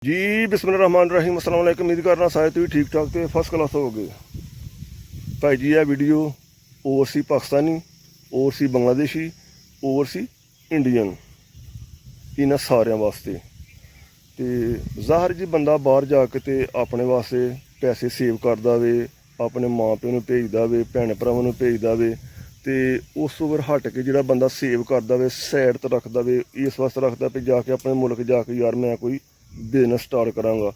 जी बिस्मिल्लाहिर्रहमानिर्रहीम अस्सलाम वालेकुम। उम्मीद करना सारे तुम ठीक ठाक तो फर्स्ट क्लास हो गए। भाई जी यह video oversee Pakistani, oversee Bangladeshi, oversee Indian इन्होंने सारे वास्ते। तो ज़ाहिर जी बंदा बाहर जाके तो अपने वास्ते पैसे सेव करता वे, अपने माँ प्यो को भेजता वे, भैन भरावां को भेजता वे। तो उस ओवर हट के जो बंदा सेव करता वे, सैड तो रखता वे, इस वास्ते रखता भी जाके अपने मुल्क जाके यार मैं कोई बिजनेस स्टार्ट करांगा।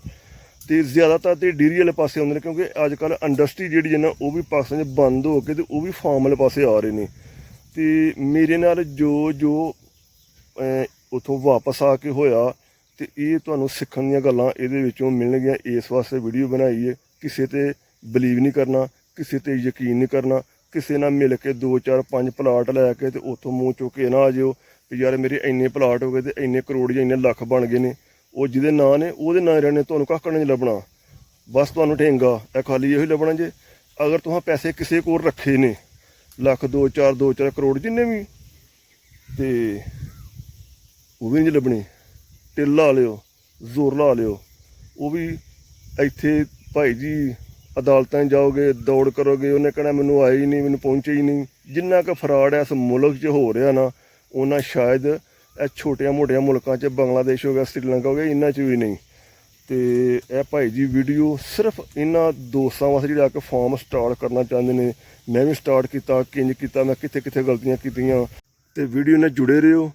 तो ज़्यादातर तो डेयरी वाले पासे आते हैं, क्योंकि अजकल इंडस्ट्री जी है ना वो भी पाकिस्तान बंद हो के वो भी फार्म वाले पासे आ रहे हैं। तो मेरे नाल जो जो उतों वापस आके होया तो ये तुहानूं सीखण दीयां गल्लां इहदे विचों मिलणगीआं। इस वास्ते वीडियो बनाई है। किसी ते बिलीव नहीं करना, किसी ते यकीन नहीं करना, किसी नाल मिल के 2 4 5 प्लाट लैके तो उतों मूँह चुक के ना आ जाओ भी यार मेरे इन्ने प्लाट हो गए तो इन्ने करोड़ या इन्ने लख बन गए ने। वो जिहदे नां ने उहदे नां रहने, तुहानूं कक्ख नहीं लभना, बस तुहानूं ठेंगा ए खाली इहो लभना जे। अगर तुहां पैसे किसी कोल रखे ने लख 2 4 करोड़ जिन्ने भी, तो वो भी नहीं लभने। टिल ला लिओ, जोर ला लिओ, वो भी इत्थे भाई जी अदालतां जाओगे, दौड़ करोगे, उन्हें कहना मैनूं आए ही नहीं, मैनूं पहुँचे ही नहीं। जिन्ना क फराड इस मुल्क च हो रहा ना उन्ना शायद ए छोटिया मोटिया मुल्कों च बांग्लादेश हो गया, श्रीलंका हो गया, इन्ना च भी नहीं। तो यह भाई जी वीडियो सिर्फ इन्होंने दोस्तों वास्ते जो फार्म स्टार्ट करना चाहते हैं। मैं भी स्टार्ट किया, किंज किया, मैं कित्थे कित्थे गलतियां कीतियां। तो वीडियो ने जुड़े रहो,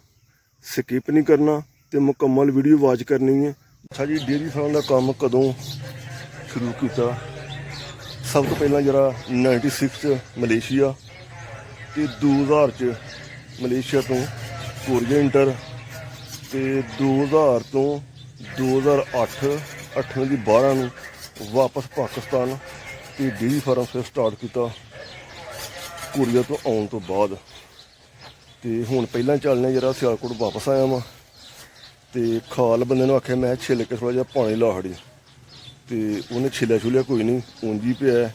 स्किप नहीं करना तो मुकम्मल वीडियो वॉच करनी है। अच्छा जी डेयरी फार्म का काम कदों शुरू किया? सब तो पहला जरा 96 मलेशिया, तो 2000 च मलेशिया तो कोरिया इंटर, तो 2000 तो 2008 8वीं की 12 वापस पाकिस्तान तो डेयरी फार्म फिर स्टार्ट किया कोरिया तो आने तो बाद। तो हुण पहला चलने जरा सियालकोट वापस आया वाँ। तो खाल बंदे ने आख्या मैं छिल के थोड़ा जिहा पानी ला खड़ी, तो उन्हें छिलिया छुलिया कोई नहीं, ऊंज ही पिया।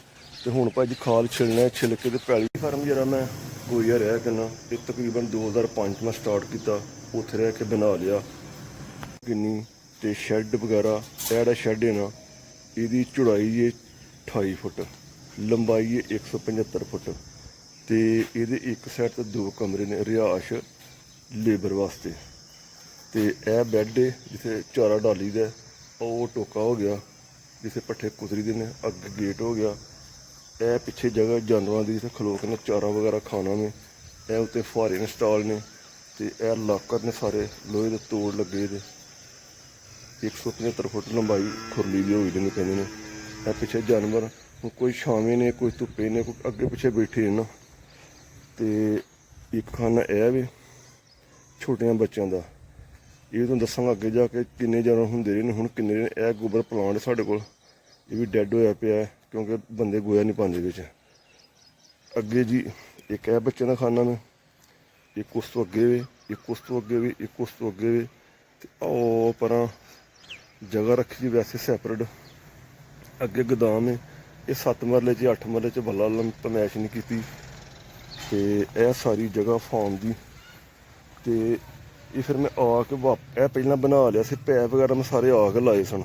तो हुण भाई जी खाल छिलना, छिल के तो पैली फार्म जरा मैं कोरिया रह के ना ये तकरीबन 2005 में स्टार्ट किया, उत्थे रह के बना लिया किन्नी। तो शैड वगैरह एड़ा शैड है ना, यदी चौड़ाई है 28 फुट, लंबाई है 175 फुट। तो ये एक साइड तो 2 कमरे ने रिहाश लेबर वास्ते। तो यह बैड है जिसे चारा डाली दा, वो टोका हो गया जिसे पट्ठे कुतरी दे ने, अग गेट हो गया। यह पिछे जगह जानवरों की जिसे खलो के चारा वगैरह खाना में, यह उत्ते फुहारे ने स्टाल ने। तो यह लाकर ने सारे लोहे के तोड़ लगे दे, 175 फुट लंबाई खुरली भी हुई ने कहते हैं। यह पिछे जानवर कोई छावे ने, कोई धुप्पे ने, कोई अगे पिछे बैठे ने ना। तो एक खाना यह भी छोटिया बच्चों का, ये तुम दसांगा अगे जाके किन्ने जानवर होंदे रहे हुण किन्ने रहे। यह गोबर प्लांट साढ़े कोल, ये भी डैड होया पिया है क्योंकि बंदे गोया नहीं पाते बिच। अगे जी एक है बच्चों का खाना में, एक उस तो अगे भी, एक उस तो अगे भी, एक उस तो अगे भी। ओ पर जगह रखी जी वैसे सैपरेट, अगे गोदाम है। ये 7 मरले 8 मरले च बल्ला पमैश नहीं की। तो यह सारी जगह फार्म की। तो ये फिर मैं आके यह पहला बना लिया से, पैप वगैरह मैं सारे आके लाए सन,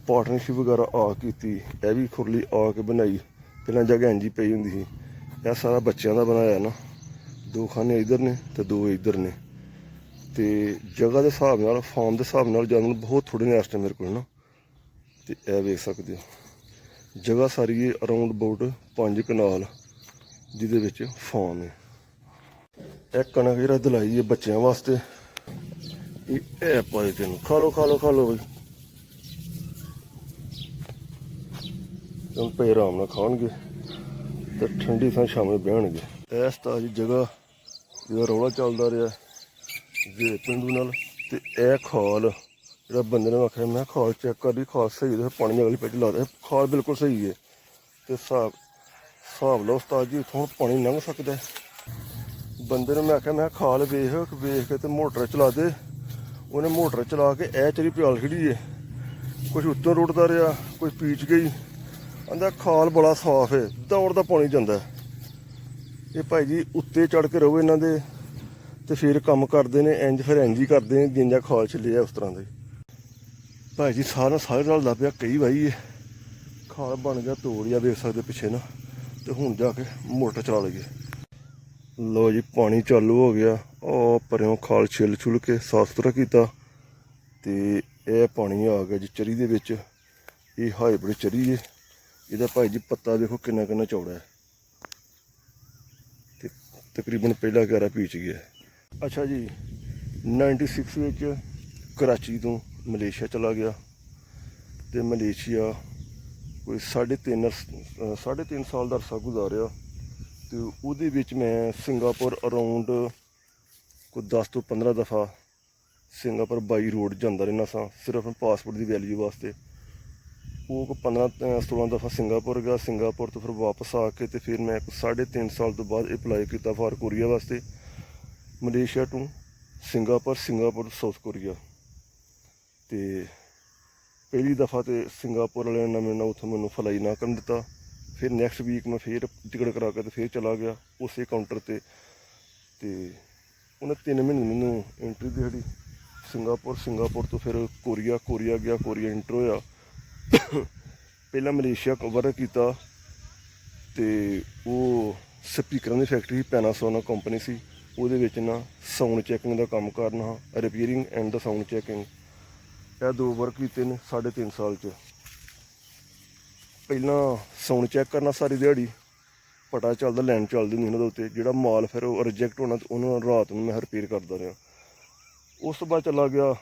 पार्टनरशिप वगैरह आ की। यह भी खुरली आके बनाई, पहला जगह इंजी पई होंदी सी। यह सारा बच्चों का बनाया ना, 2 खाने इधर ने तो 2 इधर ने। तो जगह के हिसाब नाल, फार्म के हिसाब नाल जानवर बहुत थोड़े ने इस टाइम मेरे को ना। तो यह वेख सकते हो जगह सारी है अराउंड अबाउट 5 कनाल जिहदे विच फार्म है। यह कणक जरा दिलाई है बच्चों वास्ते, ये पाए तेन खा लो खा लो खा लो भाई, तुम पे आराम नाल खाणगे तो ठंडी थां शामें बहणगे। इस ताजी जगह जो रौला चलता रहा जे पिंडू नाल। तो यह खाल जो बंदे ने आख्या मैं खाल चेक कर ली, खाल सही है, पानी वाली पिच ला दे, खाल बिल्कुल सही है। तो हिसाब लो उस्ताद जी इतों पानी लंघ सकता है। बंदे ने मैं आख्या मैं खाल वेख वेख के तो मोटर चला दे, उन्हें मोटर चला के ए चली प्याल खड़ी है, कुछ उत्तों रुड़ता रहा, कोई पीच गई। आंदा खाल बड़ा साफ है, दौड़दा पानी जाता है। ये भाई जी उत्ते चढ़ के रहो इन्हों के, तो फिर काम करते हैं इंज, फिर इंज ही करते हैं जिंजा खाल चली है उस तरह के। ਭਾਈ ਜੀ ਸਾਰੇ ਨਾਲ ਲੱਭ ਪਿਆ ਕਈ ਵਾਈ ਖਾਲ ਬਣ ਗਿਆ ਤੋੜ ਆ ਵੇਖ ਸਕਦੇ ਪਿੱਛੇ ਨਾ। ਤੇ ਹੁਣ ਜਾ ਕੇ ਮੋਟਰ ਚਲਾ ਲਈਏ। ਲੋ ਜੀ ਪਾਣੀ ਚਾਲੂ ਹੋ ਗਿਆ। ਉਹ ਪਰਿਓਂ ਖਾਲ ਛਿੱਲ ਛੁੱਲ ਕੇ ਸਾਫ ਸੁਥਰਾ ਕੀਤਾ ਤੇ ਇਹ ਪਾਣੀ ਆ ਗਿਆ ਜੀ ਚਰੀ ਦੇ ਵਿੱਚ। ਇਹ ਹਾਈਬ੍ਰਿਡ ਚਰੀ ਜੇ। ਇਹਦਾ ਭਾਈ ਜੀ ਪੱਤਾ ਦੇਖੋ ਕਿੰਨਾ ਕਿੰਨਾ ਚੌੜਾ ਹੈ ਤੇ ਤਕਰੀਬਨ ਪਹਿਲਾ 11 ਪੀਚ ਗਿਆ। ਅੱਛਾ ਜੀ 96 ਵਿੱਚ ਕਰਾਚੀ ਤੋਂ ਮਲੇਸ਼ੀਆ ਚਲਾ ਗਿਆ ਤੇ ਮਲੇਸ਼ੀਆ ਕੋਈ 3.5 ਸਾਲ ਦਾ ਅਰਸਾ ਗੁਜ਼ਾਰਿਆ ਤੇ ਉਹਦੇ ਵਿੱਚ ਮੈਂ ਸਿੰਗਾਪੁਰ ਅਰਾਊਂਡ ਕੋਈ 10 ਤੋਂ 15 ਦਫਾ ਸਿੰਗਾਪੁਰ ਬਾਈ ਰੋਡ ਜਾਂਦਾ ਰਹਿੰਦਾ ਸਾਂ ਸਿਰਫ ਪਾਸਪੋਰਟ ਦੀ ਵੈਲਿਊ ਵਾਸਤੇ। ਉਹ 15-16 ਦਫਾ ਸਿੰਗਾਪੁਰ ਗਿਆ। ਸਿੰਗਾਪੁਰ ਤੋਂ ਫਿਰ ਵਾਪਸ ਆ ਕੇ ਤੇ ਫਿਰ ਮੈਂ 3.5 ਸਾਲ ਤੋਂ ਬਾਅਦ ਅਪਲਾਈ ਕੀਤਾ ਫਾਰ ਕੋਰੀਆ ਵਾਸਤੇ। ਮਲੇਸ਼ੀਆ ਤੋਂ ਸਿੰਗਾਪੁਰ ਤੋਂ ਸਾਊਥ ਕੋਰੀਆ। ਤੇ ਪਹਿਲੀ ਦਫਾ ਤੇ ਸਿੰਗਾਪੁਰ ਵਾਲਿਆਂ ਨੇ ਉੱਥੋਂ ਮੈਨੂੰ ਫਲਾਈ ਨਾ ਕਰਨ ਦਿੱਤਾ। ਫਿਰ ਨੈਕਸਟ ਵੀਕ ਮੈਂ ਫਿਰ ਟਿਕਟ ਕਰਾ ਕੇ ਤੇ ਫਿਰ ਚਲਾ ਗਿਆ ਉਸੇ ਕਾਊਂਟਰ ਤੇ ਉਹਨੇ 3 ਮਹੀਨੇ ਮੈਨੂੰ ਐਂਟਰੀ ਦੇ ਦਿੱਤੀ। ਸਿੰਗਾਪੁਰ ਤੋਂ ਫਿਰ ਕੋਰੀਆ ਗਿਆ। ਕੋਰੀਆ ਇੰਟਰ ਹੋਇਆ। ਪਹਿਲਾਂ ਮਲੇਸ਼ੀਆ ਕਵਰ ਕੀਤਾ ਤੇ ਉਹ ਸਪੀਕਰਾਂ ਦੀ ਫੈਕਟਰੀ ਪੈਨਾਸੋਨਿਕ ਕੰਪਨੀ ਸੀ। ਉਹਦੇ ਵਿੱਚ ਨਾ ਸਾਊਂਡ ਚੈਕਿੰਗ ਦਾ ਕੰਮ ਕਰਨਾ, repairing and the sound checking. ਇਹ 2 ਵਰਕ ਕੀਤੇ ਨੇ 3.5 ਸਾਲ 'ਚ। ਪਹਿਲਾਂ ਸਾਊਂਡ ਚੈੱਕ ਕਰਨਾ ਸਾਰੀ ਦਿਹਾੜੀ, ਪਤਾ ਚੱਲਦਾ ਲਾਈਨ ਚੱਲਦੀ ਨਹੀਂ ਉਹਨਾਂ ਦੇ ਉੱਤੇ। ਜਿਹੜਾ ਮਾਲ ਫਿਰ ਉਹ ਰਿਜੈਕਟ ਹੋਣਾ ਤੇ ਉਹਨੂੰ ਰਾਤ ਨੂੰ ਮੈਂ ਰਿਪੇਅਰ ਕਰਦਾ ਰਿਹਾ। ਉਸ ਤੋਂ ਬਾਅਦ ਚਲਾ ਗਿਆ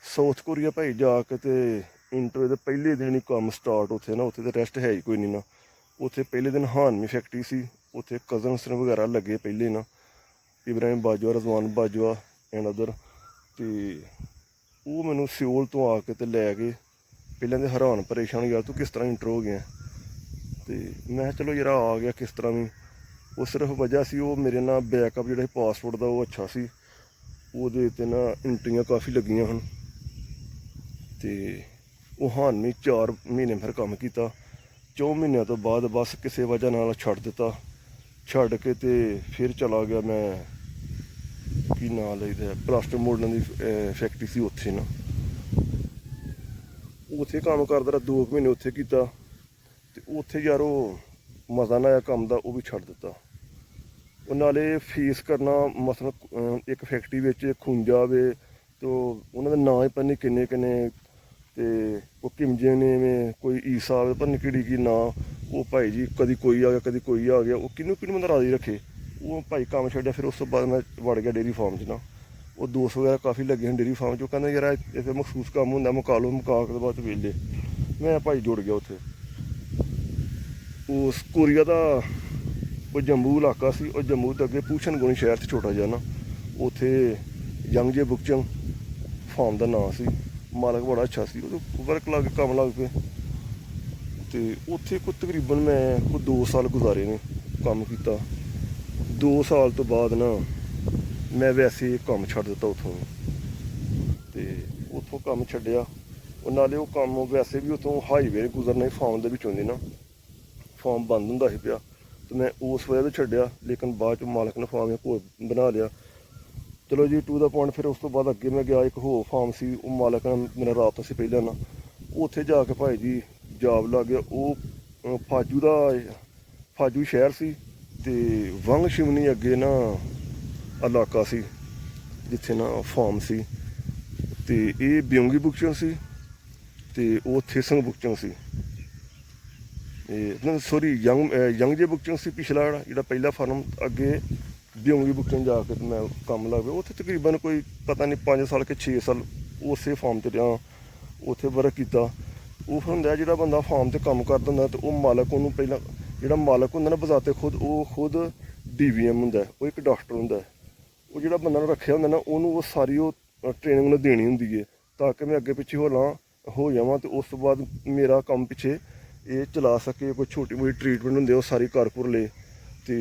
ਸਾਊਥ ਕੋਰੀਆ ਭਾਈ ਜਾ ਕੇ ਤੇ ਇੰਟਰਵਿਊ ਦੇ ਪਹਿਲੇ ਦਿਨ ਹੀ ਕੰਮ ਸਟਾਰਟ। ਉੱਥੇ ਤਾਂ ਰੈਸਟ ਹੈ ਹੀ ਕੋਈ ਨਹੀਂ ਨਾ। ਉੱਥੇ ਪਹਿਲੇ ਦਿਨ ਹਾਨਮੀ ਫੈਕਟਰੀ ਸੀ। ਉੱਥੇ ਕਜ਼ਨਸ ਵਗੈਰਾ ਲੱਗੇ ਪਹਿਲੇ ਨਾ, ਇਬਰਾਹਿਮ ਬਾਜਵਾ, ਰਜ਼ਵਾਨ ਬਾਜਵਾ ਐਂਡ ਅਦਰ। ਤੇ ਉਹ ਮੈਨੂੰ ਸਿਓਲ ਤੋਂ ਆ ਕੇ ਤੇ ਲੈ ਗਏ। ਪਹਿਲਾਂ ਦੇ ਹੈਰਾਨ ਪਰੇਸ਼ਾਨ ਯਾਰ ਤੂੰ ਕਿਸ ਤਰ੍ਹਾਂ ਇੰਟਰ ਹੋ ਗਿਆ। ਤੇ ਮੈਂ ਕਿਹਾ ਚਲੋ ਯਾਰ ਆ ਗਿਆ ਕਿਸ ਤਰ੍ਹਾਂ ਵੀ। ਉਹ ਸਿਰਫ ਵਜ੍ਹਾ ਸੀ ਉਹ ਮੇਰੇ ਨਾਲ ਬੈਕਅਪ ਜਿਹੜਾ ਪਾਸਪੋਰਟ ਦਾ ਉਹ ਅੱਛਾ ਸੀ। ਉਹਦੇ 'ਤੇ ਨਾ ਐਂਟਰੀਆਂ ਕਾਫੀ ਲੱਗੀਆਂ ਹਨ। ਤੇ ਉਹ ਹਾਨਮੀ 4 ਮਹੀਨੇ ਫਿਰ ਕੰਮ ਕੀਤਾ। 4 ਮਹੀਨਿਆਂ ਤੋਂ ਬਾਅਦ ਬਸ ਕਿਸੇ ਵਜ੍ਹਾ ਨਾਲ ਛੱਡ ਦਿੱਤਾ। ਛੱਡ ਕੇ ਤੇ ਫਿਰ ਚਲਾ ਗਿਆ ਮੈਂ ਕੀ ਨਾਂ ਲਈਦਾ ਪਲਾਸਟਿਕ ਮੋਡਲਾਂ ਦੀ ਫੈਕਟਰੀ ਸੀ ਉੱਥੇ ਨਾ। ਉੱਥੇ ਕੰਮ ਕਰਦਾ ਰਿਹਾ 2 ਮਹੀਨੇ ਉੱਥੇ ਕੀਤਾ ਤੇ ਉੱਥੇ ਯਾਰ ਉਹ ਮਜ਼ਾ ਨਾ ਆਇਆ ਕੰਮ ਦਾ, ਉਹ ਵੀ ਛੱਡ ਦਿੱਤਾ। ਉਹ ਨਾਲੇ ਫੇਸ ਕਰਨਾ ਮਸਲਨ ਇੱਕ ਫੈਕਟਰੀ ਵਿੱਚ ਖੁੰਜਾ ਵੇ ਤੇ ਉਹਨਾਂ ਦਾ ਨਾਂ ਹੀ ਪਤਾ ਨਹੀਂ ਕਿੰਨੇ ਤੇ ਉਹ ਕਿਮਜੇ ਨੇ ਕੋਈ ਈਸਾ ਪਤਾ ਨਹੀਂ ਕਿਹੜੀ ਕੀ ਨਾਂ। ਉਹ ਭਾਈ ਜੀ ਕਦੀ ਕੋਈ ਆ ਗਿਆ ਕਦੀ ਕੋਈ ਆ ਗਿਆ। ਉਹ ਕਿਹਨੂੰ ਬੰਦਾ ਰਾਜ਼ੀ ਰੱਖੇ। ਉਹ ਭਾਈ ਕੰਮ ਛੱਡਿਆ। ਫਿਰ ਉਸ ਤੋਂ ਬਾਅਦ ਮੈਂ ਵੜ ਗਿਆ ਡੇਅਰੀ ਫਾਰਮ 'ਚ ਨਾ। ਉਹ ਦੋਸਤ ਵਗੈਰਾ ਕਾਫੀ ਲੱਗੇ ਹਨ ਡੇਅਰੀ ਫਾਰਮ 'ਚ। ਉਹ ਕਹਿੰਦਾ ਯਾਰ ਇੱਥੇ ਮਖਸੂਸ ਕੰਮ ਹੁੰਦਾ, ਮੁਕਾ ਕੇ ਬਾਅਦ ਵੇਲੇ ਮੈਂ ਭਾਈ ਜੁੜ ਗਿਆ ਉੱਥੇ। ਉਸ ਕੋਰੀਆ ਦਾ ਉਹ ਜੰਮੂ ਇਲਾਕਾ ਸੀ। ਉਹ ਜੰਮੂ ਤੋਂ ਅੱਗੇ ਪੂਛਨਗੋਨੀ ਸ਼ਹਿਰ 'ਚ ਛੋਟਾ ਜਿਹਾ ਨਾ, ਉੱਥੇ ਯੰਗਜੇ ਬੁਕਚੰਗ ਫਾਰਮ ਦਾ ਨਾਂ ਸੀ। ਮਾਲਕ ਬੜਾ ਅੱਛਾ ਸੀ। ਉਹ ਵਰਕ ਲਾ ਕੇ ਕੰਮ ਲੱਗ ਪਏ ਤੇ ਉੱਥੇ ਕੋਈ ਤਕਰੀਬਨ ਮੈਂ ਕੋਈ 2 ਸਾਲ ਗੁਜ਼ਾਰੇ ਨੇ ਕੰਮ ਕੀਤਾ। 2 ਸਾਲ ਤੋਂ ਬਾਅਦ ਨਾ ਮੈਂ ਵੈਸੇ ਕੰਮ ਛੱਡ ਦਿੱਤਾ ਉੱਥੋਂ ਤੇ ਉੱਥੋਂ ਕੰਮ ਛੱਡਿਆ। ਉਹ ਨਾਲੇ ਉਹ ਕੰਮ ਵੈਸੇ ਵੀ ਉੱਥੋਂ ਹਾਈਵੇ ਗੁਜ਼ਰਨਾ ਹੀ ਫਾਰਮ ਦੇ ਵਿੱਚ ਹੁੰਦੇ ਨਾ, ਫਾਰਮ ਬੰਦ ਹੁੰਦਾ ਸੀ ਪਿਆ ਤੇ ਮੈਂ ਉਸ ਵਜ੍ਹਾ ਤੋਂ ਛੱਡਿਆ। ਲੇਕਿਨ ਬਾਅਦ 'ਚ ਮਾਲਕ ਨੇ ਫਾਰਮ ਹੋਰ ਬਣਾ ਲਿਆ। ਚਲੋ ਜੀ ਟੂ ਦਾ ਪੁਆਇੰਟ। ਫਿਰ ਉਸ ਤੋਂ ਬਾਅਦ ਅੱਗੇ ਮੈਂ ਗਿਆ ਇੱਕ ਹੋਰ ਫਾਰਮ ਸੀ। ਉਹ ਮਾਲਕ ਨਾਲ ਮੇਰਾ ਰਾਬਤਾ ਸੀ ਪਹਿਲਾਂ ਨਾ। ਉੱਥੇ ਜਾ ਕੇ ਭਾਈ ਜੀ ਜੋਬ ਲੱਗ ਗਿਆ। ਉਹ ਫਾਜੂ ਸ਼ਹਿਰ ਸੀ ਤੇ ਵੰਗ ਸ਼ਿਮਨੀ ਅੱਗੇ ਨਾ ਇਲਾਕਾ ਸੀ ਜਿੱਥੇ ਨਾ ਫਾਰਮ ਸੀ। ਤੇ ਇਹ ਬਿਉਂਗੀ ਬੁਕਚੰਗ ਸੀ ਤੇ ਉਹ ਥੇਸੰਗ ਬੁਕਚੰਗ ਸੀ। ਸੋਰੀ ਯੰਗਜੇ ਬੁਕਚੰਗ ਸੀ ਪਿਛਲਾ ਜਿਹੜਾ ਪਹਿਲਾ ਫਾਰਮ। ਅੱਗੇ ਬਿਉਂਗੀ ਬੁਕਚੰਗ ਜਾ ਕੇ ਮੈਂ ਕੰਮ ਲੱਗ ਪਿਆ। ਉੱਥੇ ਤਕਰੀਬਨ ਕੋਈ ਪਤਾ ਨਹੀਂ 5 ਸਾਲ ਕਿ 6 ਸਾਲ ਉਸੇ ਫਾਰਮ 'ਤੇ ਰਿਹਾ। ਉੱਥੇ ਵਰਕ ਕੀਤਾ। ਉਹ ਫਿਰ ਹੁੰਦਾ ਜਿਹੜਾ ਬੰਦਾ ਫਾਰਮ 'ਤੇ ਕੰਮ ਕਰਦਾ ਹੁੰਦਾ ਤੇ ਉਹ ਮਾਲਕ ਉਹਨੂੰ ਪਹਿਲਾਂ ਜਿਹੜਾ ਮਾਲਕ ਹੁੰਦਾ ਨਾ ਬਜ਼ਾਤੇ ਖੁਦ DVM ਹੁੰਦਾ। ਉਹ ਇੱਕ ਡਾਕਟਰ ਹੁੰਦਾ। ਉਹ ਜਿਹੜਾ ਬੰਦਾ ਨੂੰ ਰੱਖਿਆ ਹੁੰਦਾ ਨਾ ਉਹਨੂੰ ਉਹ ਸਾਰੀ ਉਹ ਟ੍ਰੇਨਿੰਗ ਉਹਨੂੰ ਦੇਣੀ ਹੁੰਦੀ ਹੈ ਤਾਂ ਕਿ ਮੈਂ ਅੱਗੇ ਪਿੱਛੇ ਹੋ ਜਾਵਾਂ ਤੇ ਉਸ ਤੋਂ ਬਾਅਦ ਮੇਰਾ ਕੰਮ ਪਿੱਛੇ ਇਹ ਚਲਾ ਸਕੇ। ਕੋਈ ਛੋਟੀ ਮੋਟੀ ਟਰੀਟਮੈਂਟ ਹੁੰਦੇ ਉਹ ਸਾਰੀ ਕਰ ਲੈ। ਤੇ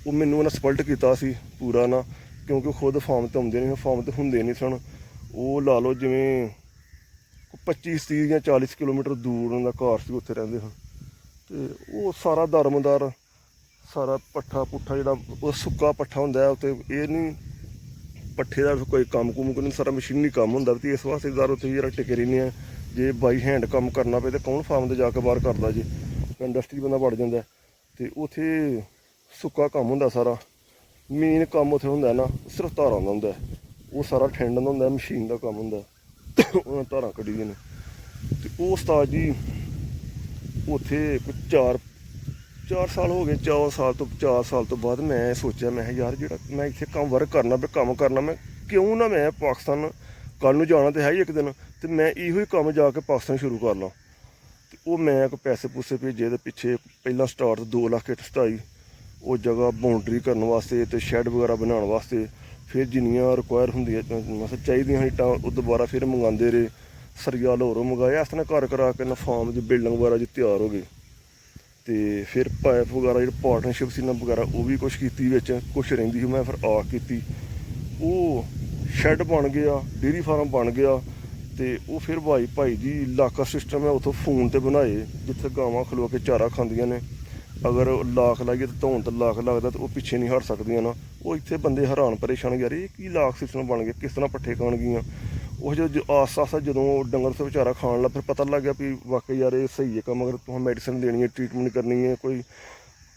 ਉਹ ਮੈਨੂੰ ਉਹਨਾਂ ਸਪਲਟ ਕੀਤਾ ਸੀ ਪੂਰਾ ਨਾ, ਕਿਉਂਕਿ ਉਹ ਖੁਦ ਫਾਰਮ 'ਤੇ ਆਉਂਦੇ ਨਹੀਂ, ਫਾਰਮ 'ਤੇ ਹੁੰਦੇ ਨਹੀਂ ਸਨ। ਉਹ ਲਾ ਲਓ ਜਿਵੇਂ 25-30 ਜਾਂ 40 ਕਿਲੋਮੀਟਰ ਦੂਰ ਉਹਨਾਂ ਦਾ ਘਰ ਸੀ, ਉੱਥੇ ਰਹਿੰਦੇ ਹਨ। ਤੇ ਉਹ ਸਾਰਾ ਦਰਮਦਾਰ ਸਾਰਾ ਪੱਠਾ ਪੁੱਠਾ ਜਿਹੜਾ ਉਹ ਸੁੱਕਾ ਪੱਠਾ ਹੁੰਦਾ ਹੈ ਉੱਥੇ। ਇਹ ਨਹੀਂ ਪੱਠੇ ਦਾ ਕੋਈ ਕੰਮ ਕੁਮ ਕੋਈ ਸਾਰਾ ਮਸ਼ੀਨੀ ਕੰਮ ਹੁੰਦਾ ਤੇ ਇਸ ਵਾਸਤੇ ਜ਼ਾਰ ਉੱਥੇ ਯਾਰ ਟਿਕੇ ਰਹਿੰਦੇ ਆ। ਜੇ ਬਾਈ ਹੈਂਡ ਕੰਮ ਕਰਨਾ ਪਏ ਤਾਂ ਕੌਣ ਫਾਰਮ 'ਤੇ ਜਾ ਕੇ ਬਾਹਰ ਕਰਦਾ ਜੀ, ਇੰਡਸਟਰੀ ਬੰਦਾ ਵੜ ਜਾਂਦਾ। ਅਤੇ ਉੱਥੇ ਸੁੱਕਾ ਕੰਮ ਹੁੰਦਾ ਸਾਰਾ, ਮੇਨ ਕੰਮ ਉੱਥੇ ਹੁੰਦਾ ਨਾ ਸਿਰਫ ਧਾਰਾਂ ਦਾ ਹੁੰਦਾ, ਉਹ ਸਾਰਾ ਠੰਡ ਦਾ ਹੁੰਦਾ, ਮਸ਼ੀਨ ਦਾ ਕੰਮ ਹੁੰਦਾ, ਉਹਨਾਂ ਧਾਰਾਂ ਕੱਢੀ ਦੀਆਂ ਨੇ। ਅਤੇ ਉਹ ਉਸਤਾਦ ਜੀ ਉੱਥੇ ਕੋਈ 4 ਸਾਲ ਹੋ ਗਏ, 4 ਸਾਲ ਤੋਂ ਬਾਅਦ ਮੈਂ ਸੋਚਿਆ, ਮੈਂ ਕਿਹਾ ਯਾਰ ਜਿਹੜਾ ਮੈਂ ਇੱਥੇ ਕੰਮ ਵਰਕ ਕਰਨਾ ਪਿਆ, ਕੰਮ ਕਰਨਾ, ਮੈਂ ਕਿਉਂ ਨਾ ਮੈਂ ਪਾਕਿਸਤਾਨ ਕੱਲ੍ਹ ਨੂੰ ਜਾਣਾ ਤਾਂ ਹੈ ਹੀ ਇੱਕ ਦਿਨ, ਅਤੇ ਮੈਂ ਇਹੋ ਹੀ ਕੰਮ ਜਾ ਕੇ ਪਾਕਿਸਤਾਨ ਸ਼ੁਰੂ ਕਰ ਲਾਂ। ਅਤੇ ਉਹ ਮੈਂ ਕੋਈ ਪੈਸੇ ਪੂਸੇ ਭੇਜੇ ਇਹਦੇ ਪਿੱਛੇ, ਪਹਿਲਾਂ ਸਟਾਰਟ 2 ਲੱਖ ਇੱਟ ਸਟਾਈ, ਉਹ ਜਗ੍ਹਾ ਬਾਉਂਡਰੀ ਕਰਨ ਵਾਸਤੇ ਅਤੇ ਸ਼ੈੱਡ ਵਗੈਰਾ ਬਣਾਉਣ ਵਾਸਤੇ। ਫਿਰ ਜਿੰਨੀਆਂ ਰਿਕੁਆਇਰ ਹੁੰਦੀਆਂ ਮਤਲਬ ਚਾਹੀਦੀਆਂ ਇੱਟਾਂ ਉਹ ਦੁਬਾਰਾ ਫਿਰ ਮੰਗਵਾਉਂਦੇ ਰਹੇ, ਸਰੀਆ ਲਾਹੌਰੋਂ ਮੰਗਾਇਆ, ਇਸ ਤਰ੍ਹਾਂ ਘਰ ਕਰਾ ਕੇ ਨਾ ਫਾਰਮ ਦੀ ਬਿਲਡਿੰਗ ਵਗੈਰਾ ਜੀ ਤਿਆਰ ਹੋ ਗਈ। ਅਤੇ ਫਿਰ ਪਾਈਪ ਵਗੈਰਾ ਜਿਹੜੀ ਪਾਰਟਨਰਸ਼ਿਪ ਸੀ ਨਾ ਵਗੈਰਾ ਉਹ ਵੀ ਕੁਛ ਕੀਤੀ ਵਿੱਚ, ਕੁਛ ਰਹਿੰਦੀ ਸੀ, ਮੈਂ ਫਿਰ ਆ ਕੀਤੀ। ਉਹ ਸ਼ੈੱਡ ਬਣ ਗਿਆ, ਡੇਅਰੀ ਫਾਰਮ ਬਣ ਗਿਆ। ਅਤੇ ਉਹ ਫਿਰ ਭਾਈ ਜੀ ਲਾਕਰ ਸਿਸਟਮ ਹੈ ਉੱਥੋਂ ਫੋਨ 'ਤੇ ਬਣਾਏ, ਜਿੱਥੇ ਗਾਵਾਂ ਖਲੋ ਕੇ ਚਾਰਾ ਖਾਂਦੀਆਂ ਨੇ, ਅਗਰ ਲਾਕ ਲਾਈਏ ਤਾਂ ਧੌਣ ਤੇ ਲਾਕ ਲੱਗਦਾ ਤਾਂ ਉਹ ਪਿੱਛੇ ਨਹੀਂ ਹਟ ਸਕਦੀਆਂ ਨਾ। ਉਹ ਇੱਥੇ ਬੰਦੇ ਹੈਰਾਨ ਪਰੇਸ਼ਾਨ, ਯਾਰ ਇਹ ਕੀ ਲਾਕ ਸਿਸਟਮ ਬਣ ਗਿਆ, ਕਿਸ ਤਰ੍ਹਾਂ ਪੱਠੇ ਖਾਣਗੀਆਂ। ਉਹ ਜਦੋਂ ਆਸਤਾ ਜਦੋਂ ਡੰਗਰ ਤੋਂ ਵਿਚਾਰਾ ਖਾਣ ਲੱਗ ਫਿਰ ਪਤਾ ਲੱਗ ਗਿਆ ਵੀ ਵਾਕਈ ਯਾਰ ਇਹ ਸਹੀ ਹੈ ਕੰਮ। ਅਗਰ ਤੁਸੀਂ ਮੈਡੀਸਨ ਦੇਣੀ ਹੈ, ਟਰੀਟਮੈਂਟ ਕਰਨੀ ਹੈ, ਕੋਈ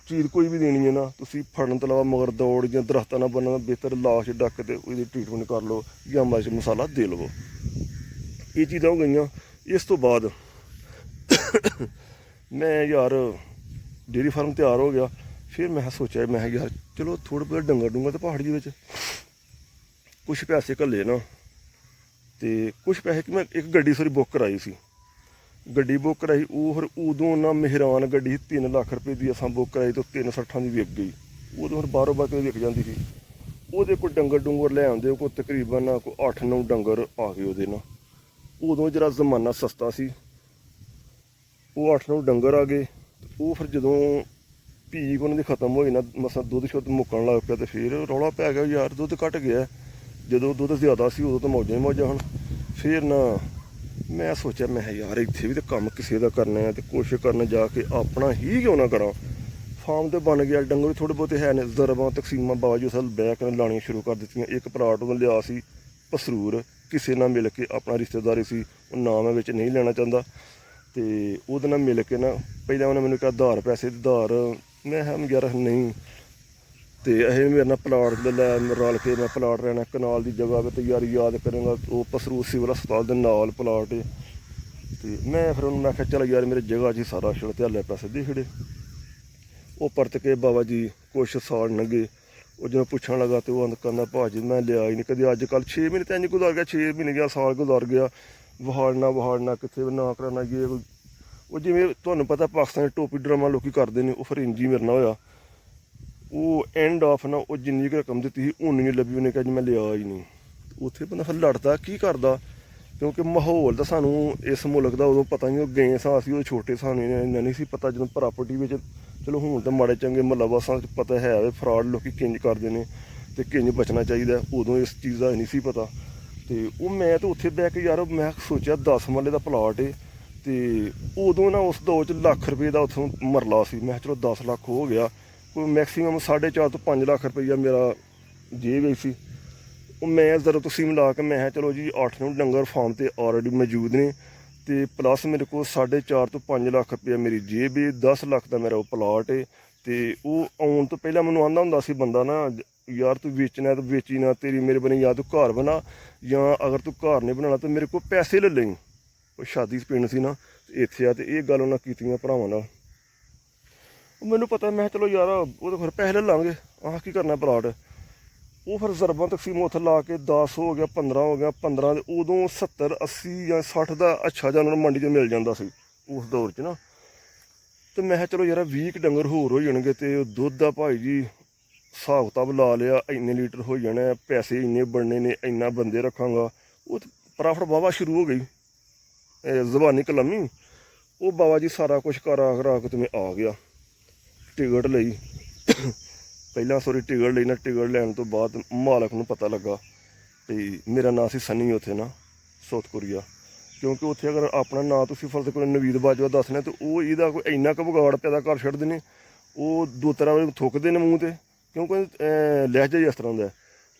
ਚੀਜ਼ ਕੋਈ ਵੀ ਦੇਣੀ ਹੈ ਨਾ, ਤੁਸੀਂ ਫੜਨ ਤੋਂ ਇਲਾਵਾ ਮਗਰ ਦੌੜ ਜਾਂ ਦਰਖਤਾਂ ਨਾਲ ਬਣਨ ਬਿਹਤਰ ਲਾਸ਼ ਡੱਕ ਕੇ ਉਹਦੀ ਟਰੀਟਮੈਂਟ ਕਰ ਲਓ ਜਾਂ ਮਿਰਚ ਮਸਾਲਾ ਦੇ ਲਵੋ। ਇਹ ਚੀਜ਼ਾਂ ਹੋ ਗਈਆਂ। ਇਸ ਤੋਂ ਬਾਅਦ ਮੈਂ ਯਾਰ ਡੇਅਰੀ ਫਾਰਮ ਤਿਆਰ ਹੋ ਗਿਆ। ਫਿਰ ਮੈਂ ਸੋਚਿਆ, ਮੈਂ ਯਾਰ ਚਲੋ ਥੋੜ੍ਹੇ ਬਹੁਤ ਡੰਗਰ ਤਾਂ ਪਹਾੜੀ ਵਿੱਚ ਕੁਛ ਪੈਸੇ ਘੱਲੇ ਨਾ, ਅਤੇ ਕੁਛ ਪੈਸੇ ਕਿ ਮੈਂ ਇੱਕ ਗੱਡੀ ਸਾਰੀ ਬੁੱਕ ਕਰਾਈ ਸੀ, ਗੱਡੀ ਬੁੱਕ ਕਰਾਈ। ਉਹ ਫਿਰ ਉਦੋਂ ਨਾ ਮਹਿਰਾਨ ਗੱਡੀ 3 ਲੱਖ ਰੁਪਏ ਦੀ ਅਸਾਂ ਬੁੱਕ ਕਰਾਈ ਅਤੇ 360 ਦੀ ਵਿਕ ਗਈ। ਉਦੋਂ ਫਿਰ ਬਾਹਰੋਂ ਬਾਹਰ ਵਿਕ ਜਾਂਦੀ ਸੀ। ਉਹਦੇ ਕੋਈ ਡੰਗਰ ਲੈ ਆਉਂਦੇ, ਕੋਈ ਤਕਰੀਬਨ ਕੋਈ 8-9 ਡੰਗਰ ਆ ਗਏ ਉਹਦੇ ਨਾਲ। ਉਦੋਂ ਜਿਹੜਾ ਜ਼ਮਾਨਾ ਸਸਤਾ ਸੀ, ਉਹ 8-9 ਡੰਗਰ ਆ ਗਏ। ਉਹ ਫਿਰ ਜਦੋਂ ਪੀਕ ਉਹਨਾਂ ਦੀ ਖਤਮ ਹੋਈ ਨਾ, ਮਸਾਂ ਦੁੱਧ ਸ਼ੁੱਧ ਮੁੱਕਣ ਲੱਗ ਪਿਆ, ਅਤੇ ਫਿਰ ਰੌਲਾ ਪੈ ਗਿਆ ਯਾਰ ਦੁੱਧ ਘੱਟ ਗਿਆ। ਜਦੋਂ ਦੁੱਧ ਜ਼ਿਆਦਾ ਸੀ ਉਦੋਂ ਤਾਂ ਮੌਜਾਂ ਹੀ ਮੌਜਾਂ ਹਨ। ਫਿਰ ਨਾ ਮੈਂ ਸੋਚਿਆ, ਮੈਂ ਯਾਰ ਇੱਥੇ ਵੀ ਤਾਂ ਕੰਮ ਕਿਸੇ ਦਾ ਕਰਨਾ ਹੈ, ਅਤੇ ਕੋਸ਼ਿਸ਼ ਕਰਨਾ ਜਾ ਕੇ ਆਪਣਾ ਹੀ ਕਿਉਂ ਨਾ ਕਰਾਂ। ਫਾਰਮ 'ਤੇ ਬਣ ਗਿਆ, ਡੰਗਰ ਵੀ ਥੋੜ੍ਹੇ ਬਹੁਤੇ ਹੈ ਨੇ, ਜ਼ਰਬਾਂ ਤਕਸੀਮਾਂ ਬਾਵਜੂਦ ਅਸਲ ਬੈਕ ਨੇ ਲਾਉਣੀਆਂ ਸ਼ੁਰੂ ਕਰ ਦਿੱਤੀਆਂ। ਇੱਕ ਪਲਾਟ ਉਹਨੇ ਲਿਆ ਸੀ ਪਸਰੂਰ, ਕਿਸੇ ਨਾਲ ਮਿਲ ਕੇ, ਆਪਣਾ ਰਿਸ਼ਤੇਦਾਰੀ ਸੀ, ਉਹ ਨਾਮ ਮੈਂ ਵਿੱਚ ਨਹੀਂ ਲੈਣਾ ਚਾਹੁੰਦਾ। ਅਤੇ ਉਹਦੇ ਨਾਲ ਮਿਲ ਕੇ ਨਾ ਪਹਿਲਾਂ ਉਹਨੇ ਮੈਨੂੰ ਕਿਹਾ ਉਧਾਰ ਪੈਸੇ ਉਧਾਰ, ਮੈਂ ਕਿਹਾ ਯਾਰ ਨਹੀਂ। ਅਤੇ ਇਹ ਮੇਰੇ ਨਾਲ ਪਲਾਟ ਲੈ ਰਲ ਕੇ ਮੈਂ ਪਲਾਟ ਲੈਣਾ ਕਨਾਲ ਦੀ ਜਗ੍ਹਾ 'ਤੇ, ਯਾਰ ਯਾਦ ਕਰਾਂਗਾ ਉਹ ਪਸਰੂਰ ਸਿਵਲ ਹਸਪਤਾਲ ਦੇ ਨਾਲ ਪਲਾਟ। ਅਤੇ ਮੈਂ ਫਿਰ ਉਹਨੂੰ ਮੈਂ ਕਿਹਾ ਚੱਲ ਯਾਰ ਮੇਰੇ ਜਗ੍ਹਾ 'ਚ ਹੀ ਸਾਰਾ ਛਿੜ ਧਿਆਲੇ ਪੈਸੇ ਦੇ ਖੜੇ। ਉਹ ਪਰਤ ਕੇ ਬਾਬਾ ਜੀ ਕੁਛ ਸਾਲ ਲੰਘੇ। ਉਹ ਜਦੋਂ ਪੁੱਛਣ ਲੱਗਾ ਅਤੇ ਉਹ ਕਹਿੰਦਾ ਭਾਅ ਜੀ ਮੈਂ ਲਿਆ ਹੀ ਨਹੀਂ ਕਦੇ। ਅੱਜ ਕੱਲ੍ਹ 6 ਮਹੀਨੇ ਤਾਂ ਇੰਝ ਗੁਜ਼ਾਰ ਗਿਆ, 6 ਮਹੀਨੇ ਗਿਆ, ਸਾਲ ਗੁਜ਼ਾਰ ਗਿਆ, ਵਹਾੜਨਾ ਕਿੱਥੇ ਨਾ ਕਰਾਉਣਾ ਜੇ। ਉਹ ਜਿਵੇਂ ਤੁਹਾਨੂੰ ਪਤਾ ਪਾਕਿਸਤਾਨ ਟੋਪੀ ਡਰਾਮਾ ਲੋਕ ਕਰਦੇ ਨੇ, ਉਹ ਫਿਰ ਇੰਝ ਹੀ ਮੇਰੇ ਨਾਲ ਹੋਇਆ। ਉਹ ਐਂਡ ਆਫ ਨਾ ਉਹ ਜਿੰਨੀ ਕੁ ਰਕਮ ਦਿੱਤੀ ਸੀ ਉਨੀ ਨਹੀਂ ਲੱਭੀ, ਉਹਨੇ ਕਿਹਾ ਜੀ ਮੈਂ ਲਿਆ ਹੀ ਨਹੀਂ। ਉੱਥੇ ਬੰਦਾ ਫਿਰ ਲੜਦਾ ਕੀ ਕਰਦਾ, ਕਿਉਂਕਿ ਮਾਹੌਲ ਤਾਂ ਸਾਨੂੰ ਇਸ ਮੁਲਕ ਦਾ ਉਦੋਂ ਪਤਾ ਨਹੀਂ, ਉਹ ਗਏ ਸਾਂ ਅਸੀਂ, ਉਹ ਛੋਟੇ ਸਾਨੂੰ ਇੰਨਾ ਨਹੀਂ ਸੀ ਪਤਾ। ਜਦੋਂ ਪ੍ਰਾਪਰਟੀ ਵਿੱਚ ਚਲੋ ਹੁਣ ਤਾਂ ਮਾੜੇ ਚੰਗੇ ਮਹੱਲਾ ਵਾਸਾਂ 'ਚ ਪਤਾ ਹੈ ਫਰਾਡ ਲੋਕ ਕਿੰਝ ਕਰਦੇ ਨੇ ਅਤੇ ਕਿੰਝ ਬਚਣਾ ਚਾਹੀਦਾ, ਉਦੋਂ ਇਸ ਚੀਜ਼ ਦਾ ਨਹੀਂ ਸੀ ਪਤਾ। ਅਤੇ ਉਹ ਮੈਂ ਤਾਂ ਉੱਥੇ ਬਹਿ ਕੇ ਯਾਰ ਮੈਂ ਸੋਚਿਆ 10 ਮਰਲੇ ਦਾ ਪਲਾਟ ਏ, ਅਤੇ ਉਦੋਂ ਨਾ ਉਸ ਦੌਰ 'ਚ ਲੱਖ ਰੁਪਏ ਦਾ ਉੱਥੋਂ ਮਰਲਾ ਸੀ। ਮੈਂ ਚਲੋ 10 ਲੱਖ ਹੋ ਗਿਆ, ਕੋਈ ਮੈਕਸੀਮਮ 4.5 ਤੋਂ 5 ਲੱਖ ਰੁਪਈਆ ਮੇਰਾ ਜੇਬ ਵਿੱਚ ਸੀ। ਉਹ ਮੈਂ ਜ਼ਰਾ ਤੁਸੀਂ ਮਿਲਾ ਕੇ ਮੈਂ ਕਿਹਾ ਚਲੋ ਜੀ 8-9 ਡੰਗਰ ਫਾਰਮ 'ਤੇ ਆਲਰੇਡੀ ਮੌਜੂਦ ਨੇ, ਅਤੇ ਪਲੱਸ ਮੇਰੇ ਕੋਲ 4.5 ਤੋਂ 5 ਲੱਖ ਰੁਪਇਆ ਮੇਰੀ ਜੇਬ ਏ, 10 ਲੱਖ ਦਾ ਮੇਰਾ ਉਹ ਪਲਾਟ ਏ। ਅਤੇ ਉਹ ਆਉਣ ਤੋਂ ਪਹਿਲਾਂ ਮੈਨੂੰ ਆਉਂਦਾ ਹੁੰਦਾ ਸੀ ਬੰਦਾ ਨਾ, ਯਾਰ ਤੂੰ ਵੇਚਣਾ ਤਾਂ ਵੇਚੀ ਨਾ, ਤੇਰੀ ਮੇਰੇ ਬਣੀ, ਜਾਂ ਤੂੰ ਘਰ ਬਣਾ, ਜਾਂ ਅਗਰ ਤੂੰ ਘਰ ਨਹੀਂ ਬਣਾਉਣਾ ਤਾਂ ਮੇਰੇ ਕੋਲ ਪੈਸੇ ਲੈ ਲਈ। ਉਹ ਸ਼ਾਦੀ ਪਿੰਡ ਸੀ ਨਾ ਇੱਥੇ ਆ, ਅਤੇ ਇਹ ਗੱਲ ਉਹਨਾਂ ਕੀਤੀਆਂ ਭਰਾਵਾਂ ਨਾਲ। ਉਹ ਮੈਨੂੰ ਪਤਾ, ਮੈਂ ਚਲੋ ਯਾਰ ਉਹਦੇ ਫਿਰ ਪੈਸੇ ਲੈ ਲਾਂਗੇ, ਆਹ ਕੀ ਕਰਨਾ ਪਲਾਟ। ਉਹ ਫਿਰ ਜ਼ਰਬਾਂ ਤਕਸੀਮ ਉੱਥੇ ਲਾ ਕੇ 10 ਹੋ ਗਿਆ, 15 ਹੋ ਗਿਆ, 15 ਦੇ ਉਦੋਂ 70, 80 ਜਾਂ 60 ਦਾ ਅੱਛਾ ਜਿਹਾ ਉਹਨਾਂ ਨੂੰ ਮੰਡੀ 'ਚ ਮਿਲ ਜਾਂਦਾ ਸੀ ਉਸ ਦੌਰ 'ਚ ਨਾ। ਅਤੇ ਮੈਂ ਕਿਹਾ ਚਲੋ ਯਾਰ 20 ਡੰਗਰ ਹੋਰ ਹੋ ਜਾਣਗੇ, ਅਤੇ ਉਹ ਦੁੱਧ ਦਾ ਭਾਈ ਜੀ ਹਿਸਾਬ ਕਿਤਾਬ ਲਾ ਲਿਆ, ਇੰਨੇ ਲੀਟਰ ਹੋ ਜਾਣਾ, ਪੈਸੇ ਇੰਨੇ ਬਣਨੇ ਨੇ, ਇੰਨਾ ਬੰਦੇ ਰੱਖਾਂਗਾ। ਉਹ ਪ੍ਰਾਫਿਟ ਵਾਹਵਾ ਸ਼ੁਰੂ ਹੋ ਗਈ, ਜ਼ਬਾਨੀ ਕਲਮੀ। ਉਹ ਬਾਬਾ ਜੀ ਸਾਰਾ ਕੁਛ ਕਰਾ ਕੇ ਤੇ ਆ ਗਿਆ। ਟਿਕਟ ਲਈ ਪਹਿਲਾਂ ਟਿਕਟ ਲਈ ਨਾ, ਟਿਕਟ ਲੈਣ ਤੋਂ ਬਾਅਦ ਮਾਲਕ ਨੂੰ ਪਤਾ ਲੱਗਾ ਅਤੇ ਮੇਰਾ ਨਾਂ ਸੀ ਸਨੀ ਉੱਥੇ ਨਾ, ਸਾਊਥ ਕੋਰੀਆ। ਕਿਉਂਕਿ ਉੱਥੇ ਅਗਰ ਆਪਣਾ ਨਾਂ ਤੁਸੀਂ ਫਰਜ਼ ਕਰੋ ਨਵੀਦ ਬਾਜਵਾ ਦੱਸਣਾ, ਤਾਂ ਉਹ ਇਹਦਾ ਕੋਈ ਇੰਨਾ ਕੁ ਵਿਗਾੜ ਪੈਦਾ ਕਰ ਛੱਡਦੇ ਨੇ। ਉਹ 2 ਤਰ੍ਹਾਂ ਵਾਰੀ ਥੁੱਕਦੇ ਨੇ ਮੂੰਹ 'ਤੇ, ਕਿਉਂਕਿ ਲਹਿਜਾ ਹੀ ਇਸ ਤਰ੍ਹਾਂ ਦਾ।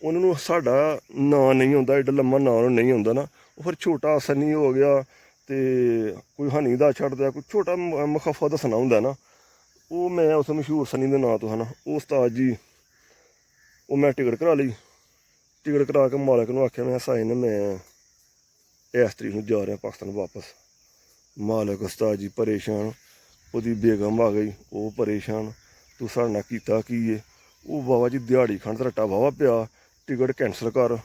ਉਹਨਾਂ ਨੂੰ ਸਾਡਾ ਨਾਂ ਨਹੀਂ ਆਉਂਦਾ, ਐਡਾ ਲੰਮਾ ਨਾਂ ਉਹਨੂੰ ਨਹੀਂ ਆਉਂਦਾ ਨਾ, ਉਹ ਫਿਰ ਛੋਟਾ ਸਨੀ ਹੋ ਗਿਆ ਅਤੇ ਕੋਈ ਹਨੀ ਦਾ ਛੱਡਦਾ, ਕੋਈ ਛੋਟਾ ਮੁਖੱਫਾ ਦੱਸਣਾ ਹੁੰਦਾ ਨਾ, ਉਹ ਮੈਂ ਉਸ ਮਸ਼ਹੂਰ ਸਨੀ ਦੇ ਨਾਂ ਤੋਂ ਹੈ ਨਾ, ਉਹ ਉਸਤਾਦ ਜੀ ਉਹ ਮੈਂ ਟਿਕਟ ਕਰਾ ਲਈ। ਟਿਕਟ ਕਰਾ ਕੇ ਮਾਲਕ ਨੂੰ ਆਖਿਆ, ਮੈਂ ਸਾਈਨ ਮੈਂ ਇਸ ਤਰੀਕ ਨੂੰ ਜਾ ਰਿਹਾ ਪਾਕਿਸਤਾਨ ਵਾਪਸ। ਮਾਲਕ ਉਸਤਾਦ ਜੀ ਪਰੇਸ਼ਾਨ, ਉਹਦੀ ਬੇਗਮ ਆ ਗਈ, ਉਹ ਪਰੇਸ਼ਾਨ, ਤੂੰ ਸਾਡੇ ਨਾਲ ਕੀਤਾ ਕੀ ਏ? ਉਹ ਬਾਬਾ ਜੀ ਦਿਹਾੜੀ ਖੰਡ ਦਾ ਰੱਟਾ ਵਾਹਵਾ ਪਿਆ, ਟਿਕਟ ਕੈਂਸਲ ਕਰ,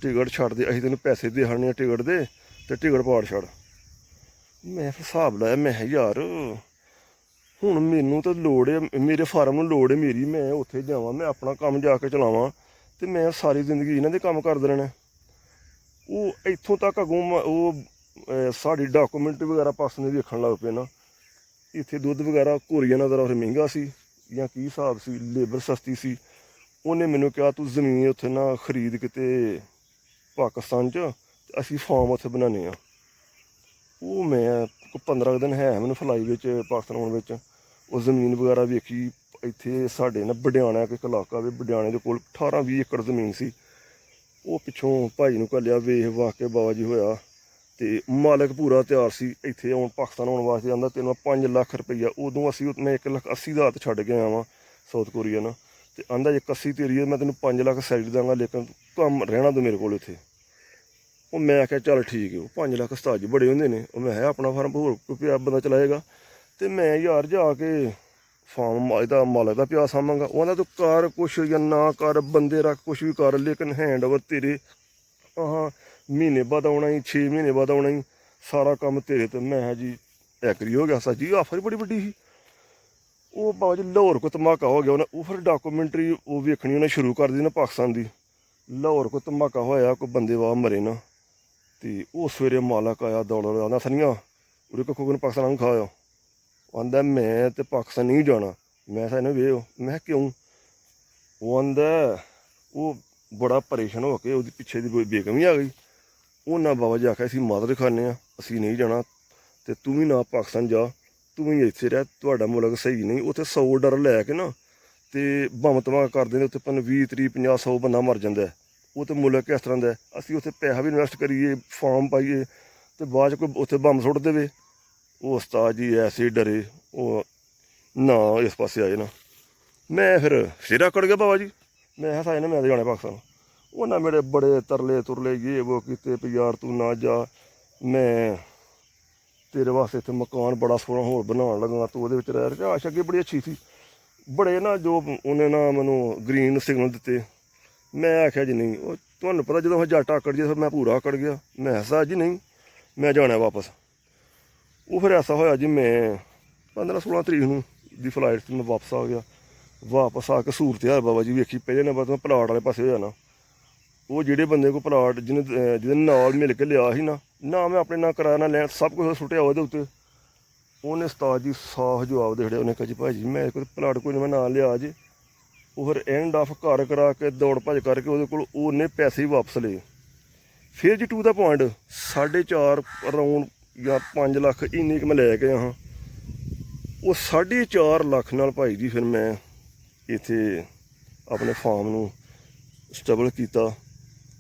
ਟਿਕਟ ਛੱਡ ਦੇ, ਅਸੀਂ ਤੈਨੂੰ ਪੈਸੇ ਦੇ ਆਣੇ ਆ ਟਿਕਟ ਦੇ, ਅਤੇ ਟਿਕਟ ਪਾੜ ਛੱਡ। ਮੈਂ ਫਿਰ ਹਿਸਾਬ ਲਾਇਆ, ਮੈਂ ਕਿਹਾ ਯਾਰ ਹੁਣ ਮੈਨੂੰ ਤਾਂ ਲੋੜ ਹੈ, ਮੇਰੇ ਫਾਰਮ ਨੂੰ ਲੋੜ ਹੈ ਮੇਰੀ, ਮੈਂ ਉੱਥੇ ਜਾਵਾਂ, ਮੈਂ ਆਪਣਾ ਕੰਮ ਜਾ ਕੇ ਚਲਾਵਾਂ, ਅਤੇ ਮੈਂ ਸਾਰੀ ਜ਼ਿੰਦਗੀ ਇਹਨਾਂ ਦੇ ਕੰਮ ਕਰਦੇ ਰਹਿਣਾ। ਉਹ ਇੱਥੋਂ ਤੱਕ ਅੱਗੋਂ ਉਹ ਸਾਡੀ ਡਾਕੂਮੈਂਟ ਵਗੈਰਾ ਪਾਕਿਸਤਾਨ ਦੇ ਵੇਖਣ ਲੱਗ ਪਏ ਨਾ। ਇੱਥੇ ਦੁੱਧ ਵਗੈਰਾ ਕੋਰੀਆ ਨਾਲ ਜ਼ਰਾ ਮਹਿੰਗਾ ਸੀ ਜਾਂ ਕੀ ਹਿਸਾਬ ਸੀ, ਲੇਬਰ ਸਸਤੀ ਸੀ। ਉਹਨੇ ਮੈਨੂੰ ਕਿਹਾ ਤੂੰ ਜ਼ਮੀਨ ਉੱਥੇ ਨਾ ਖਰੀਦ ਕਿਤੇ ਪਾਕਿਸਤਾਨ 'ਚ, ਅਸੀਂ ਫਾਰਮ ਉੱਥੇ ਬਣਾਉਂਦੇ ਹਾਂ। ਉਹ ਮੈਂ 15 ਦਿਨ ਹੈ ਮੈਨੂੰ ਫਲਾਈ ਵਿੱਚ ਪਾਕਿਸਤਾਨ ਆਉਣ ਵਿੱਚ, ਉਹ ਜ਼ਮੀਨ ਵਗੈਰਾ ਵੇਖੀ। ਇੱਥੇ ਸਾਡੇ ਨਾ ਬਡਿਆਣਾ ਇੱਕ ਇਲਾਕਾ ਵੀ, ਬਡਿਆਣੇ ਦੇ ਕੋਲ 18-20 ਏਕੜ ਜ਼ਮੀਨ ਸੀ। ਉਹ ਪਿੱਛੋਂ ਭਾਈ ਨੂੰ ਘੱਲਿਆ, ਵੇਖ ਵਾਹ ਕੇ ਬਾਬਾ ਜੀ ਹੋਇਆ, ਅਤੇ ਮਾਲਕ ਪੂਰਾ ਤਿਆਰ ਸੀ ਇੱਥੇ ਆਉਣ, ਪਾਕਿਸਤਾਨ ਆਉਣ ਵਾਸਤੇ। ਆਉਂਦਾ ਤੈਨੂੰ 5 ਲੱਖ ਰੁਪਈਆ, ਉਦੋਂ ਮੈਂ 1,80,000 ਤੇ ਛੱਡ ਕੇ ਆਇਆ ਵਾਂ ਸਾਊਥ ਕੋਰੀਆ ਨਾਲ, ਅਤੇ ਆਂਦਾ 1,80 ਤੇਰੀ ਹੈ, ਮੈਂ ਤੈਨੂੰ 5 ਲੱਖ ਸੈਲਰੀ ਦਾਂਗਾ, ਲੇਕਿਨ ਕੰਮ ਰਹਿਣਾ ਤੂੰ ਮੇਰੇ ਕੋਲ ਇੱਥੇ। ਉਹ ਮੈਂ ਆਖਿਆ ਚੱਲ ਠੀਕ ਹੈ। ਉਹ 5 ਲੱਖ ਉਸਤਾਦ ਜੀ ਬੜੇ ਹੁੰਦੇ ਨੇ। ਉਹ ਮੈਂ ਹੈ ਆਪਣਾ ਫਾਰਮ ਹੋਰ ਕੋਈ ਪਿਆ ਬੰਦਾ ਚਲਾਏਗਾ, ਅਤੇ ਮੈਂ ਯਾਰ ਜਾ ਕੇ ਫਾਰਮ ਇਹਦਾ ਮਾਲਕ ਦਾ ਪਿਆ ਸਾਂਭਾਂਗਾ। ਉਹ ਆਂਦਾ ਤੂੰ ਕਰ ਕੁਛ ਜਾਂ ਨਾ ਕਰ, ਬੰਦੇ ਰੱਖ, ਕੁਛ ਵੀ ਕਰ, ਲੇਕਿਨ ਹੈਂਡ ਓਵਰ ਤੇਰੇ ਮਹੀਨੇ ਬਾਅਦ ਆਉਣਾ ਹੀ, 6 ਮਹੀਨੇ ਬਾਅਦ ਆਉਣਾ ਹੀ, ਸਾਰਾ ਕੰਮ ਤੇਰੇ ਤੇ। ਮੈਂ ਕਿਹਾ ਜੀ ਐਗਰੀ ਹੋ ਗਿਆ। ਸਰ ਜੀ ਆਫਰ ਬੜੀ ਵੱਡੀ ਸੀ। ਉਹ ਬਾਬਾ ਜੀ ਲਾਹੌਰ ਕੋ ਧਮਾਕਾ ਹੋ ਗਿਆ ਉਹਨੇ, ਉਹ ਫਿਰ ਡਾਕੂਮੈਂਟਰੀ ਉਹ ਵੇਖਣੀ ਉਹਨੇ ਸ਼ੁਰੂ ਕਰ ਦਿੱਤੀ ਨਾ ਪਾਕਿਸਤਾਨ ਦੀ। ਲਾਹੌਰ ਕੋ ਧਮਾਕਾ ਹੋਇਆ, ਕੋਈ ਬੰਦੇ ਵਾਹ ਮਰੇ ਨਾ, ਅਤੇ ਉਹ ਸਵੇਰੇ ਮਾਲਕ ਆਇਆ ਦੌੜ ਆਉਂਦਾ, ਸਨੀਆ ਉਹਦੇ ਕੋਲ ਨੂੰ ਪਾਕਿਸਤਾਨ ਨੂੰ ਖਾਇਆ। ਆਂਦਾ ਮੈਂ ਤਾਂ ਪਾਕਿਸਤਾਨ ਨਹੀਂ ਜਾਣਾ। ਮੈਂ ਕਿਹਾ ਇਹਨੂੰ ਵੇਖ, ਮੈਂ ਕਿਉਂ? ਉਹ ਆਂਦਾ ਉਹ ਬੜਾ ਪਰੇਸ਼ਾਨ ਹੋ ਕੇ ਉਹਦੀ ਪਿੱਛੇ ਦੀ ਬੇਗਮ ਵੀ ਆ ਗਈ। ਉਹਨਾਂ ਬਾਬਾ ਜੀ ਆਖਿਆ ਅਸੀਂ ਮਾਦਰ ਖਾਂਦੇ ਹਾਂ, ਅਸੀਂ ਨਹੀਂ ਜਾਣਾ, ਅਤੇ ਤੂੰ ਵੀ ਨਾ ਪਾਕਿਸਤਾਨ ਜਾ, ਤੂੰ ਵੀ ਇੱਥੇ ਰਹਿ, ਤੁਹਾਡਾ ਮੁਲਕ ਸਹੀ ਨਹੀਂ। ਉੱਥੇ $100 ਲੈ ਕੇ ਨਾ ਅਤੇ ਬੰਬ ਧਮਾਕਾ ਕਰ ਦਿੰਦੇ, ਉੱਥੇ 20, 30, 50, 100 ਬੰਦਾ ਮਰ ਜਾਂਦਾ। ਉਹ ਤਾਂ ਮੁਲਕ ਕਿਸ ਤਰ੍ਹਾਂ ਦਾ? ਅਸੀਂ ਉੱਥੇ ਪੈਸਾ ਵੀ ਇਨਵੈਸਟ ਕਰੀਏ, ਫਾਰਮ ਪਾਈਏ, ਅਤੇ ਬਾਅਦ 'ਚ ਕੋਈ ਉੱਥੇ ਬੰਬ ਸੁੱਟ ਦੇਵੇ। ਉਹ ਉਸਤਾਦ ਜੀ ਐਸੇ ਡਰੇ, ਉਹ ਨਾ ਇਸ ਪਾਸੇ ਆਏ ਨਾ। ਮੈਂ ਫਿਰ ਆਕੜ ਗਿਆ ਬਾਬਾ ਜੀ। ਮੈਂ ਕਿਹਾ ਸਾਇਨ ਮੈਂ ਤਾਂ ਜਾਣਾ ਪਾਕਿਸਤਾਨ। ਉਹਨਾਂ ਮੇਰੇ ਬੜੇ ਤਰਲੇ ਤੁਰਲੇ ਇਹ ਉਹ ਕੀਤੇ ਵੀ ਯਾਰ ਤੂੰ ਨਾ ਜਾ, ਮੈਂ ਤੇਰੇ ਵਾਸਤੇ ਇੱਥੇ ਮਕਾਨ ਬੜਾ ਸੋਹਣਾ ਹੋਰ ਬਣਾਉਣ ਲੱਗਾ, ਤੂੰ ਉਹਦੇ ਵਿੱਚ ਰਹਿ ਰਿਹਾ। ਆਸ਼ ਅੱਗੇ ਬੜੀ ਅੱਛੀ ਸੀ, ਬੜੇ ਨਾ ਜੋ ਉਹਨੇ ਨਾ ਮੈਨੂੰ ਗਰੀਨ ਸਿਗਨਲ ਦਿੱਤੇ। ਮੈਂ ਆਖਿਆ ਜੀ ਨਹੀਂ, ਉਹ ਤੁਹਾਨੂੰ ਪਤਾ ਜਦੋਂ ਜੱਟ ਆਕੜ ਜੇ ਫਿਰ ਮੈਂ ਪੂਰਾ ਆਕੜ ਗਿਆ। ਮੈਂ ਕਿਹਾ ਜੀ ਨਹੀਂ, ਮੈਂ ਜਾਣਾ ਵਾਪਸ। ਉਹ ਫਿਰ ਐਸਾ ਹੋਇਆ ਜੀ, ਮੈਂ 15-16 ਤਰੀਕ ਨੂੰ ਦੀ ਫਲਾਈਟ 'ਤੇ ਮੈਂ ਵਾਪਸ ਆ ਗਿਆ। ਵਾਪਸ ਆ ਕੇ ਸੂਰਤ ਹਾਲ ਬਾਬਾ ਜੀ ਵੇਖੀ। ਪਹਿਲੇ ਨੰਬਰ ਤੋਂ ਮੈਂ ਪਲਾਟ ਵਾਲੇ ਪਾਸੇ ਹੋ ਜਾਣਾ। ਉਹ ਜਿਹੜੇ ਬੰਦੇ ਕੋਲ ਪਲਾਟ ਜਿਹਦੇ ਨਾਲ ਮਿਲ ਕੇ ਲਿਆ ਸੀ ਨਾ ਮੈਂ ਆਪਣੇ ਨਾਲ ਕਿਰਾਇਆ ਨਾ ਲੈਣ, ਸਭ ਕੁਛ ਸੁੱਟਿਆ ਉਹਦੇ ਉੱਤੇ। ਉਹਨੇ ਉਸਤਾਦ ਜੀ ਸਾਫ਼ ਜਵਾਬ ਦੇ ਛੜਿਆ। ਉਹਨੇ ਕਿਹਾ ਜੀ ਭਾਈ ਜੀ ਮੈਂ ਕੋਈ ਪਲਾਟ ਕੋਈ ਨਹੀਂ, ਮੈਂ ਨਾਲ ਲਿਆ ਜੇ। ਉਹ ਫਿਰ ਐਂਡ ਆਫ ਘਰ ਕਰਾ ਕੇ ਦੌੜ ਭੱਜ ਕਰਕੇ ਉਹਦੇ ਕੋਲ ਉਹਨੇ ਪੈਸੇ ਹੀ ਵਾਪਸ ਲਏ। ਫਿਰ ਜੀ ਟੂ ਦਾ ਪੁਆਇੰਟ 4.5 ਅਰਾਊਂਡ ਜਾਂ 5 ਲੱਖ ਇੰਨੇ ਕੁ ਮੈਂ ਲੈ ਕੇ ਹਾਂ। ਉਹ 4.5 ਲੱਖ ਨਾਲ ਭਾਈ ਜੀ ਫਿਰ ਮੈਂ ਇੱਥੇ ਆਪਣੇ ਫਾਰਮ ਨੂੰ ਸਟੇਬਲ ਕੀਤਾ।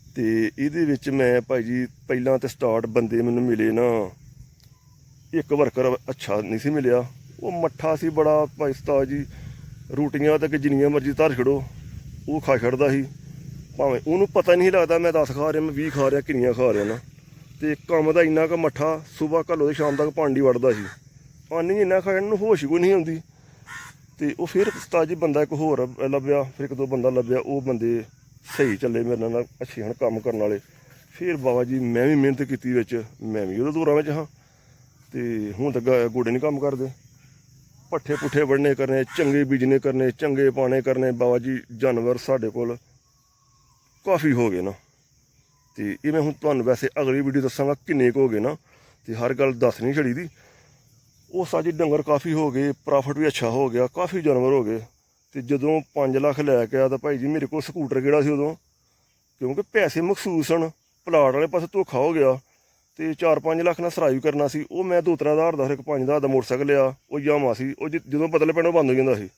ਅਤੇ ਇਹਦੇ ਵਿੱਚ ਮੈਂ ਭਾਈ ਜੀ ਪਹਿਲਾਂ ਤਾਂ ਸਟਾਰਟ ਬੰਦੇ ਮੈਨੂੰ ਮਿਲੇ ਨਾ, ਇੱਕ ਵਰਕਰ ਅੱਛਾ ਨਹੀਂ ਸੀ ਮਿਲਿਆ, ਉਹ ਮੱਠਾ ਸੀ ਬੜਾ ਭਾਈ ਉਸਤਾਦ ਜੀ। ਰੋਟੀਆਂ ਤਾਂ ਕਿ ਜਿੰਨੀਆਂ ਮਰਜ਼ੀ ਧਰ ਛੜੋ ਉਹ ਖਾ ਛੱਡਦਾ ਸੀ, ਭਾਵੇਂ ਉਹਨੂੰ ਪਤਾ ਨਹੀਂ ਲੱਗਦਾ ਮੈਂ 10 ਖਾ ਰਿਹਾ, ਮੈਂ 20 ਖਾ ਰਿਹਾ, ਕਿੰਨੀਆਂ ਖਾ ਰਿਹਾ ਨਾ। ਅਤੇ ਕੰਮ ਦਾ ਇੰਨਾ ਕੁ ਮੱਠਾ, ਸੁਬਾਹ ਘੱਲੋ ਤੇ ਸ਼ਾਮ ਤੱਕ ਭਾਂਡੀ ਵੜਦਾ ਸੀ। ਪਾਣੀ ਇੰਨਾ ਖਾਣ ਨੂੰ ਹੋਸ਼ ਹੀ ਕੋਈ ਨਹੀਂ ਆਉਂਦੀ। ਅਤੇ ਉਹ ਫਿਰ ਉਸਤਾਦ ਜੀ ਬੰਦਾ ਇੱਕ ਹੋਰ ਲੱਭਿਆ, ਫਿਰ 1-2 ਬੰਦਾ ਲੱਭਿਆ, ਉਹ ਬੰਦੇ ਸਹੀ ਚੱਲੇ ਮੇਰੇ ਨਾਲ, ਅੱਛੇ ਹਨ ਕੰਮ ਕਰਨ ਵਾਲੇ। ਫਿਰ ਬਾਬਾ ਜੀ ਮੈਂ ਵੀ ਮਿਹਨਤ ਕੀਤੀ ਵਿੱਚ, ਮੈਂ ਵੀ ਉਹਦੇ ਦੌਰਾਂ ਵਿੱਚ ਹਾਂ। ਅਤੇ ਹੁਣ ਤਾਂ ਗੋਡੇ ਨਹੀਂ ਕੰਮ ਕਰਦੇ, ਪੱਠੇ ਪੁੱਠੇ ਵੱਢਣੇ ਕਰਨੇ, ਚੰਗੇ ਬੀਜਣੇ ਕਰਨੇ, ਚੰਗੇ ਪਾਣੇ ਕਰਨੇ। ਬਾਬਾ ਜੀ ਜਾਨਵਰ ਸਾਡੇ ਕੋਲ ਕਾਫੀ ਹੋ ਗਏ ਨਾ। ਅਤੇ ਇਹ ਮੈਂ ਹੁਣ ਤੁਹਾਨੂੰ ਵੈਸੇ ਅਗਲੀ ਵੀਡੀਓ ਦੱਸਾਂਗਾ ਕਿੰਨੇ ਕੁ ਹੋ ਗਏ ਨਾ, ਅਤੇ ਹਰ ਗੱਲ ਦੱਸ ਨਹੀਂ ਛੜੀ ਦੀ। ਉਹ ਸਾਡੀ ਡੰਗਰ ਕਾਫੀ ਹੋ ਗਏ, ਪ੍ਰੋਫਿਟ ਵੀ ਅੱਛਾ ਹੋ ਗਿਆ, ਕਾਫੀ ਜਾਨਵਰ ਹੋ ਗਏ। ਅਤੇ ਜਦੋਂ 5 ਲੱਖ ਲੈ ਕੇ ਆਇਆ ਤਾਂ ਭਾਈ ਜੀ ਮੇਰੇ ਕੋਲ ਸਕੂਟਰ ਕਿਹੜਾ ਸੀ ਉਦੋਂ, ਕਿਉਂਕਿ ਪੈਸੇ ਮਖਸੂਸ ਹਨ। ਪਲਾਟ ਵਾਲੇ ਪਾਸੇ ਧੋਖਾ ਹੋ ਗਿਆ, ਅਤੇ 4-5 ਲੱਖ ਨਾਲ ਸਰਾਈ ਕਰਨਾ ਸੀ। ਉਹ ਮੈਂ 2-3 ਹਜ਼ਾਰ ਦਾ, ਫਿਰ 5 ਹਜ਼ਾਰ ਦਾ ਮੋਟਰਸਾਈਕਲ ਲਿਆ। ਉਹ ਯਾਮਾ ਸੀ, ਉਹ ਜਦੋਂ ਬਦਲੇ ਪੈਣਾ ਉਹ ਬੰਦ ਹੋ ਜਾਂਦਾ ਸੀ।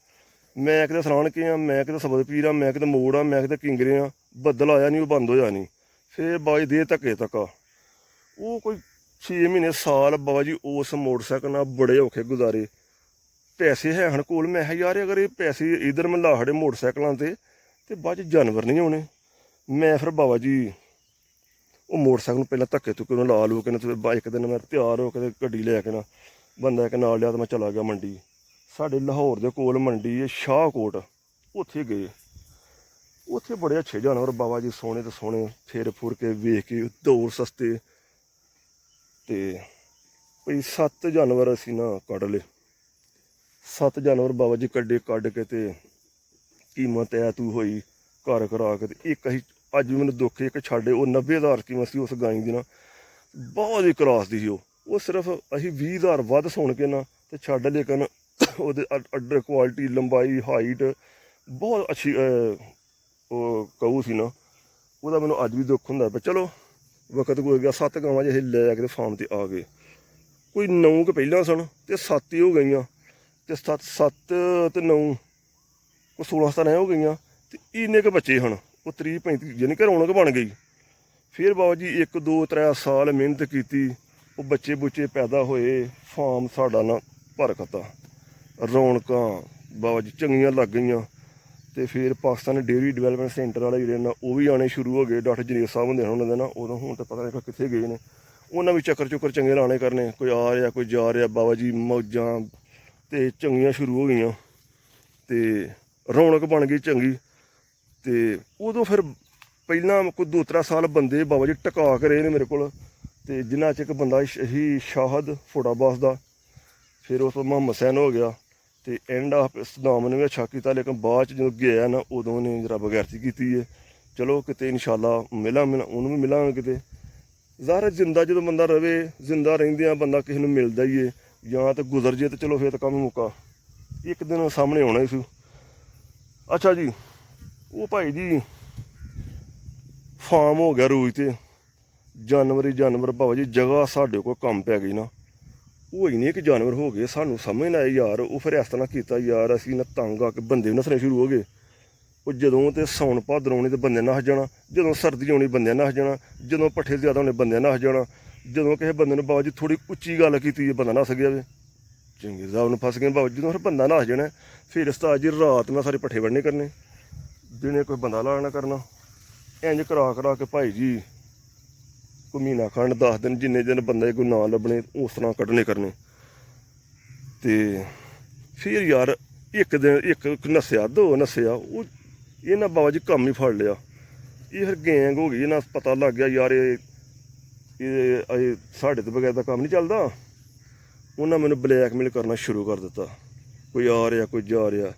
ਮੈਂ ਕਿਤੇ ਸਰਾਣ ਕੇ ਆ, ਮੈਂ ਕਿਤੇ ਸਬਦ ਪੀਰ ਆ, ਮੈਂ ਕਿਤੇ ਮੋੜ ਆ, ਮੈਂ ਕਿਤੇ ਕਿੰਗਰੇ ਆ, ਬੱਦਲ ਆਇਆ ਨਹੀਂ, ਉਹ ਬੰਦ ਹੋਇਆ ਨਹੀਂ। ਫਿਰ ਬਾਬਾ ਜੀ ਦੇ ਧੱਕੇ ਤੱਕਾ ਉਹ ਕੋਈ 6 ਮਹੀਨੇ ਸਾਲ ਬਾਬਾ ਜੀ ਉਸ ਮੋਟਰਸਾਈਕਲ ਨਾਲ ਬੜੇ ਔਖੇ ਗੁਜ਼ਾਰੇ। ਪੈਸੇ ਹੈ ਹਨ ਕੋਲ, ਮੈਂ ਕਿਹਾ ਯਾਰ ਅਗਰ ਇਹ ਪੈਸੇ ਇੱਧਰ ਮੈਂ ਲਾ ਖੜੇ ਮੋਟਰਸਾਈਕਲਾਂ ਤੇ ਬਾਅਦ 'ਚ ਜਾਨਵਰ ਨਹੀਂ ਆਉਣੇ। ਮੈਂ ਫਿਰ ਬਾਬਾ ਜੀ ਉਹ ਮੋਟਰਸਾਈਕਲ ਨੂੰ ਪਹਿਲਾਂ ਧੱਕੇ ਧੁੱਕੇ ਨੂੰ ਲਾ ਲੂ ਕੇ ਨਾ, ਤੇ ਇੱਕ ਦਿਨ ਮੈਂ ਤਿਆਰ ਹੋ ਕੇ ਗੱਡੀ ਲੈ ਕੇ ਨਾ ਬੰਦਾ ਇੱਕ ਨਾਲ ਲਿਆ, ਤਾਂ ਮੈਂ ਚਲਾ ਗਿਆ ਮੰਡੀ। ਸਾਡੇ ਲਾਹੌਰ ਦੇ ਕੋਲ ਮੰਡੀ ਹੈ ਸ਼ਾਹਕੋਟ, ਉੱਥੇ ਗਏ। ਉੱਥੇ ਬੜੇ ਅੱਛੇ ਜਾਨਵਰ ਬਾਬਾ ਜੀ, ਸੋਹਣੇ ਤੇ ਸੋਹਣੇ, ਫਿਰ ਫੁਰ ਕੇ ਵੇਖ ਕੇ ਦੌੜ ਸਸਤੇ। ਅਤੇ ਭਈ 7 ਜਾਨਵਰ ਅਸੀਂ ਨਾ ਕੱਢ ਲਏ। 7 ਜਾਨਵਰ ਬਾਬਾ ਜੀ ਕੱਢ ਕੇ ਤੇ ਕੀਮਤ ਐ ਤੂੰ ਹੋਈ ਘਰ ਕਰਾ ਕੇ। ਤੇ ਇੱਕ ਅਸੀਂ ਅੱਜ ਵੀ ਮੈਨੂੰ ਦੁੱਖ, ਇੱਕ ਛੱਡੇ ਉਹ 90,000 ਕੀਮਤ ਸੀ ਉਸ ਗਾਂ ਦੀ ਨਾ, ਬਹੁਤ ਹੀ ਕਰਾਸ ਦੀ ਸੀ ਉਹ ਸਿਰਫ ਅਸੀਂ 20,000 ਵੱਧ ਸੁਣ ਕੇ ਨਾ ਤੇ ਛੱਡ, ਲੇਕਿਨ ਉਹਦੇ ਅੱਡਰ ਕੁਆਲਿਟੀ, ਲੰਬਾਈ, ਹਾਈਟ ਬਹੁਤ ਅੱਛੀ ਉਹ ਕਹੂ ਸੀ ਨਾ, ਉਹਦਾ ਮੈਨੂੰ ਅੱਜ ਵੀ ਦੁੱਖ ਹੁੰਦਾ। ਪਰ ਚਲੋ ਵਕਤ ਗੁਜ਼ਰ ਗਿਆ। 7 ਗਾਵਾਂ ਜੇ ਅਸੀਂ ਲੈ ਕੇ ਫਾਰਮ 'ਤੇ ਆ ਗਏ। ਕੋਈ 9 ਕੁ ਪਹਿਲਾਂ ਸਨ ਅਤੇ 7 ਹੀ ਹੋ ਗਈਆਂ, ਅਤੇ 7 ਤੇ 9 ਕੋਈ 16-17 ਹੋ ਗਈਆਂ। ਅਤੇ ਇੰਨੇ ਕੁ ਬੱਚੇ ਹਨ, ਉਹ 30-35 ਯਾਨੀ ਕਿ ਰੌਣਕ ਬਣ ਗਈ। ਫਿਰ ਬਾਬਾ ਜੀ 1-2-3 ਸਾਲ ਮਿਹਨਤ ਕੀਤੀ, ਉਹ ਬੱਚੇ ਬੁੱਚੇ ਪੈਦਾ ਹੋਏ, ਫਾਰਮ ਸਾਡਾ ਨਾ ਭਰ ਖਤਾ, ਰੌਣਕਾਂ ਬਾਬਾ ਜੀ ਚੰਗੀਆਂ ਲੱਗ ਗਈਆਂ। ਅਤੇ ਫਿਰ ਪਾਕਿਸਤਾਨ ਡੇਅਰੀ ਡਿਵੈਲਪਮੈਂਟ ਸੈਂਟਰ ਵਾਲੇ ਜਿਹੜੇ ਨਾ ਉਹ ਵੀ ਆਉਣੇ ਸ਼ੁਰੂ ਹੋ ਗਏ। ਡਾਕਟਰ ਜਨੇਰ ਸਾਹਿਬ ਹੁੰਦੇ ਉਹਨਾਂ ਦੇ ਨਾ, ਉਦੋਂ ਹੁਣ ਤਾਂ ਪਤਾ ਨਹੀਂ ਕਿੱਥੇ ਗਏ ਨੇ। ਉਹਨਾਂ ਵੀ ਚੱਕਰ ਚੰਗੇ ਲਾਣੇ ਕਰਨੇ, ਕੋਈ ਆ ਰਿਹਾ ਕੋਈ ਜਾ ਰਿਹਾ। ਬਾਬਾ ਜੀ ਮੌਜਾਂ ਅਤੇ ਚੰਗੀਆਂ ਸ਼ੁਰੂ ਹੋ ਗਈਆਂ, ਅਤੇ ਰੌਣਕ ਬਣ ਗਈ ਚੰਗੀ। ਅਤੇ ਉਦੋਂ ਫਿਰ ਪਹਿਲਾਂ ਕੋਈ 2-3 ਸਾਲ ਬੰਦੇ ਬਾਬਾ ਜੀ ਟਿਕਾ ਕੇ ਰਹੇ ਨੇ ਮੇਰੇ ਕੋਲ, ਅਤੇ ਜਿਨ੍ਹਾਂ 'ਚ ਇੱਕ ਬੰਦਾ ਹੀ ਸ਼ਾਹਦ ਫੋੜਾਬਾਸ ਦਾ, ਫਿਰ ਉਸ ਤੋਂ ਮੁਹੰਮਦ ਹੁਸੈਨ ਹੋ ਗਿਆ। ਅਤੇ ਐਂਡ ਆਫ ਸਦਾਮ ਨੇ ਵੀ ਅੱਛਾ ਕੀਤਾ, ਲੇਕਿਨ ਬਾਅਦ 'ਚ ਜਦੋਂ ਗਿਆ ਨਾ ਉਦੋਂ ਨੇ ਜਰਾ ਬਗੈਰਤੀ ਕੀਤੀ ਹੈ। ਚਲੋ ਕਿਤੇ ਇਨਸ਼ਾਅੱਲਾ ਉਹਨੂੰ ਵੀ ਮਿਲਾਂਗੇ ਕਿਤੇ। ਜ਼ਾਹਰ ਜਿੰਦਾ ਜਦੋਂ ਬੰਦਾ ਰਵੇ, ਜਿੰਦਾ ਰਹਿੰਦਿਆਂ ਬੰਦਾ ਕਿਸੇ ਨੂੰ ਮਿਲਦਾ ਹੀ ਹੈ, ਜਾਂ ਤਾਂ ਗੁਜ਼ਰ ਜੇ ਤਾਂ ਚਲੋ ਫਿਰ ਤਾਂ ਕੰਮ ਮੁੱਕਾ। ਇੱਕ ਦਿਨ ਸਾਹਮਣੇ ਆਉਣਾ ਹੀ ਸੀ। ਅੱਛਾ ਜੀ, ਉਹ ਭਾਈ ਜੀ ਫਾਰਮ ਹੋ ਗਿਆ ਰੋਜ਼, ਤੇ ਜਾਨਵਰ ਬਾਬਾ ਜੀ ਜਗ੍ਹਾ ਸਾਡੇ ਕੋਲ ਕੰਮ ਪੈ ਗਈ ਨਾ, ਉਹ ਹੀ ਨਹੀਂ ਕਿ ਜਾਨਵਰ ਹੋ ਗਏ। ਸਾਨੂੰ ਸਮਝ ਨਾ ਆਏ ਯਾਰ। ਉਹ ਫਿਰ ਇਸ ਤਰ੍ਹਾਂ ਕੀਤਾ ਯਾਰ, ਅਸੀਂ ਨਾ ਤੰਗ ਆ ਕੇ ਬੰਦੇ ਵੀ ਨੱਸਣੇ ਸ਼ੁਰੂ ਹੋ ਗਏ। ਉਹ ਜਦੋਂ ਤੇ ਸਾਉਣ ਭਾਦਰ ਆਉਣੇ ਤੇ ਬੰਦੇ ਨੱਸ ਜਾਣਾ, ਜਦੋਂ ਸਰਦੀ ਆਉਣੀ ਬੰਦਿਆਂ ਨੱਸ ਜਾਣਾ, ਜਦੋਂ ਪੱਠੇ ਜ਼ਿਆਦਾ ਹੋਣੇ ਬੰਦਿਆਂ ਨੱਸ ਜਾਣਾ, ਜਦੋਂ ਕਿਸੇ ਬੰਦੇ ਨੂੰ ਬਾਬਾ ਜੀ ਥੋੜ੍ਹੀ ਉੱਚੀ ਗੱਲ ਕੀਤੀ ਬੰਦਾ ਨੱਸ ਗਿਆ ਵੇ, ਚੰਗੇ ਸਾਹਿਬ ਨੂੰ ਫਸ ਗਏ ਬਾਬਾ ਜੀ। ਜਦੋਂ ਫਿਰ ਬੰਦਾ ਨੱਸ ਜਾਣਾ, ਫਿਰ ਉਸਤਾਦ ਜੀ ਰਾਤ ਨਾਲ ਸਾਰੇ ਪੱਠੇ ਵੜਨੇ ਕਰਨੇ, ਦਿਨੇ ਕੋਈ ਬੰਦਾ ਲਾਣਾ ਕਰਨਾ। ਇੰਝ ਕਰਾ ਕੇ ਭਾਈ ਜੀ ਕੋਈ ਮਹੀਨਾ ਖੰਡ 10 ਦਿਨ, ਜਿੰਨੇ ਦਿਨ ਬੰਦੇ ਕੋਈ ਨਾ ਲੱਭਣੇ ਉਸ ਤਰ੍ਹਾਂ ਕੱਢਣੇ ਕਰਨੇ। ਅਤੇ ਫਿਰ ਯਾਰ ਇੱਕ ਦਿਨ ਇੱਕ ਨੱਸਿਆ, 2 ਨੱਸਿਆ, ਉਹ ਇਹਨਾਂ ਬਾਬਾ ਜੀ ਕੰਮ ਹੀ ਫੜ ਲਿਆ। ਇਹ ਫਿਰ ਗੈਂਗ ਹੋ ਗਈ, ਇਹਨਾਂ ਪਤਾ ਲੱਗ ਗਿਆ ਯਾਰ ਇਹ ਸਾਡੇ ਤੋਂ ਬਗੈਰ ਦਾ ਕੰਮ ਨਹੀਂ ਚੱਲਦਾ। ਉਹਨਾਂ ਮੈਨੂੰ ਬਲੈਕਮੇਲ ਕਰਨਾ ਸ਼ੁਰੂ ਕਰ ਦਿੱਤਾ, ਕੋਈ ਆ ਰਿਹਾ ਕੋਈ ਜਾ ਰਿਹਾ।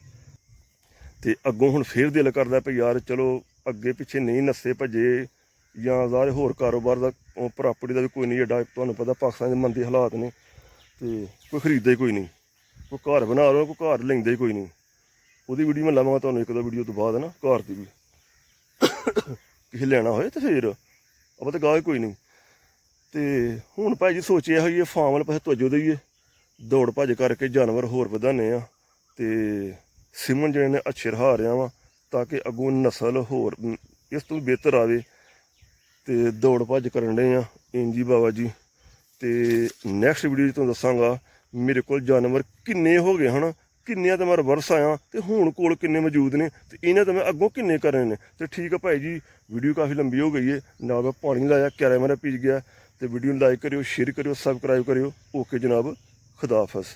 ਅਤੇ ਅੱਗੋਂ ਹੁਣ ਫਿਰ ਦਿਲ ਕਰਦਾ ਵੀ ਯਾਰ ਚਲੋ ਅੱਗੇ ਪਿੱਛੇ ਨਹੀਂ ਨੱਸੇ ਭੱਜੇ, ਜਾਂ ਜ਼ਾਹਰ ਹੋਰ ਕਾਰੋਬਾਰ ਦਾ ਪ੍ਰਾਪਰਟੀ ਦਾ ਵੀ ਕੋਈ ਨਹੀਂ ਐਡਾ, ਤੁਹਾਨੂੰ ਪਤਾ ਪਾਕਿਸਤਾਨ ਦੇ ਮੰਦੇ ਹਾਲਾਤ ਨੇ, ਅਤੇ ਕੋਈ ਖਰੀਦਦਾ ਹੀ ਕੋਈ ਨਹੀਂ। ਕੋਈ ਘਰ ਬਣਾ ਲਓ, ਕੋਈ ਘਰ ਲੈਂਦਾ ਹੀ ਕੋਈ ਨਹੀਂ। ਉਹਦੀ ਵੀਡੀਓ ਮੈਂ ਲਾਵਾਂਗਾ ਤੁਹਾਨੂੰ 1-2 ਵੀਡੀਓ ਤੋਂ ਬਾਅਦ ਨਾ, ਘਰ ਦੀ ਵੀ। ਕਿਸੇ ਲੈਣਾ ਹੋਏ ਤਾਂ ਫਿਰ ਆਪਾਂ ਤਾਂ ਗਾਹ ਕੋਈ ਨਹੀਂ। ਅਤੇ ਹੁਣ ਭਾਈ ਜੀ ਸੋਚਿਆ ਹੋਈਏ ਫਾਰਮ ਵਾਲੇ ਪਾਸੇ ਤਵੱਜੋ ਦੇਈਏ, ਦੌੜ ਭੱਜ ਕਰਕੇ ਜਾਨਵਰ ਹੋਰ ਵਧਾਉਂਦੇ ਹਾਂ, ਅਤੇ ਸਿਮਨ ਜਿਹੜੇ ਨੇ ਅੱਛੇ ਰਹਾ ਰਿਹਾ ਵਾ, ਤਾਂ ਕਿ ਅੱਗੋਂ ਨਸਲ ਹੋਰ ਇਸ ਤੋਂ ਬਿਹਤਰ ਆਵੇ। ਅਤੇ ਦੌੜ ਭੱਜ ਕਰਨ ਡਏ ਆ ਇੰਜੀ ਬਾਬਾ ਜੀ। ਅਤੇ ਨੈਕਸਟ ਵੀਡੀਓ 'ਚ ਤੁਹਾਨੂੰ ਦੱਸਾਂਗਾ ਮੇਰੇ ਕੋਲ ਜਾਨਵਰ ਕਿੰਨੇ ਹੋ ਗਏ ਹਨ, ਕਿੰਨਿਆਂ ਤਾਂ ਮੈਂ ਰਿਵਰਸ ਆਇਆ, ਅਤੇ ਹੁਣ ਕੋਲ ਕਿੰਨੇ ਮੌਜੂਦ ਨੇ, ਅਤੇ ਇਹਨਾਂ ਤਾਂ ਮੈਂ ਅੱਗੋਂ ਕਿੰਨੇ ਕਰਨੇ ਨੇ। ਅਤੇ ਠੀਕ ਆ ਭਾਈ ਜੀ, ਵੀਡੀਓ ਕਾਫੀ ਲੰਬੀ ਹੋ ਗਈ ਹੈ, ਨਾਲ ਮੈਂ ਪਾਣੀ ਲਾਇਆ, ਕਿਆਰਾ ਮੇਰਾ ਪੀਚ ਗਿਆ। ਅਤੇ ਵੀਡੀਓ ਨੂੰ ਲਾਈਕ ਕਰਿਓ, ਸ਼ੇਅਰ ਕਰਿਓ, ਸਬਸਕ੍ਰਾਈਬ ਕਰਿਓ। ਓਕੇ ਜਨਾਬ, ਖੁਦਾ ਹਾਫਿਜ਼।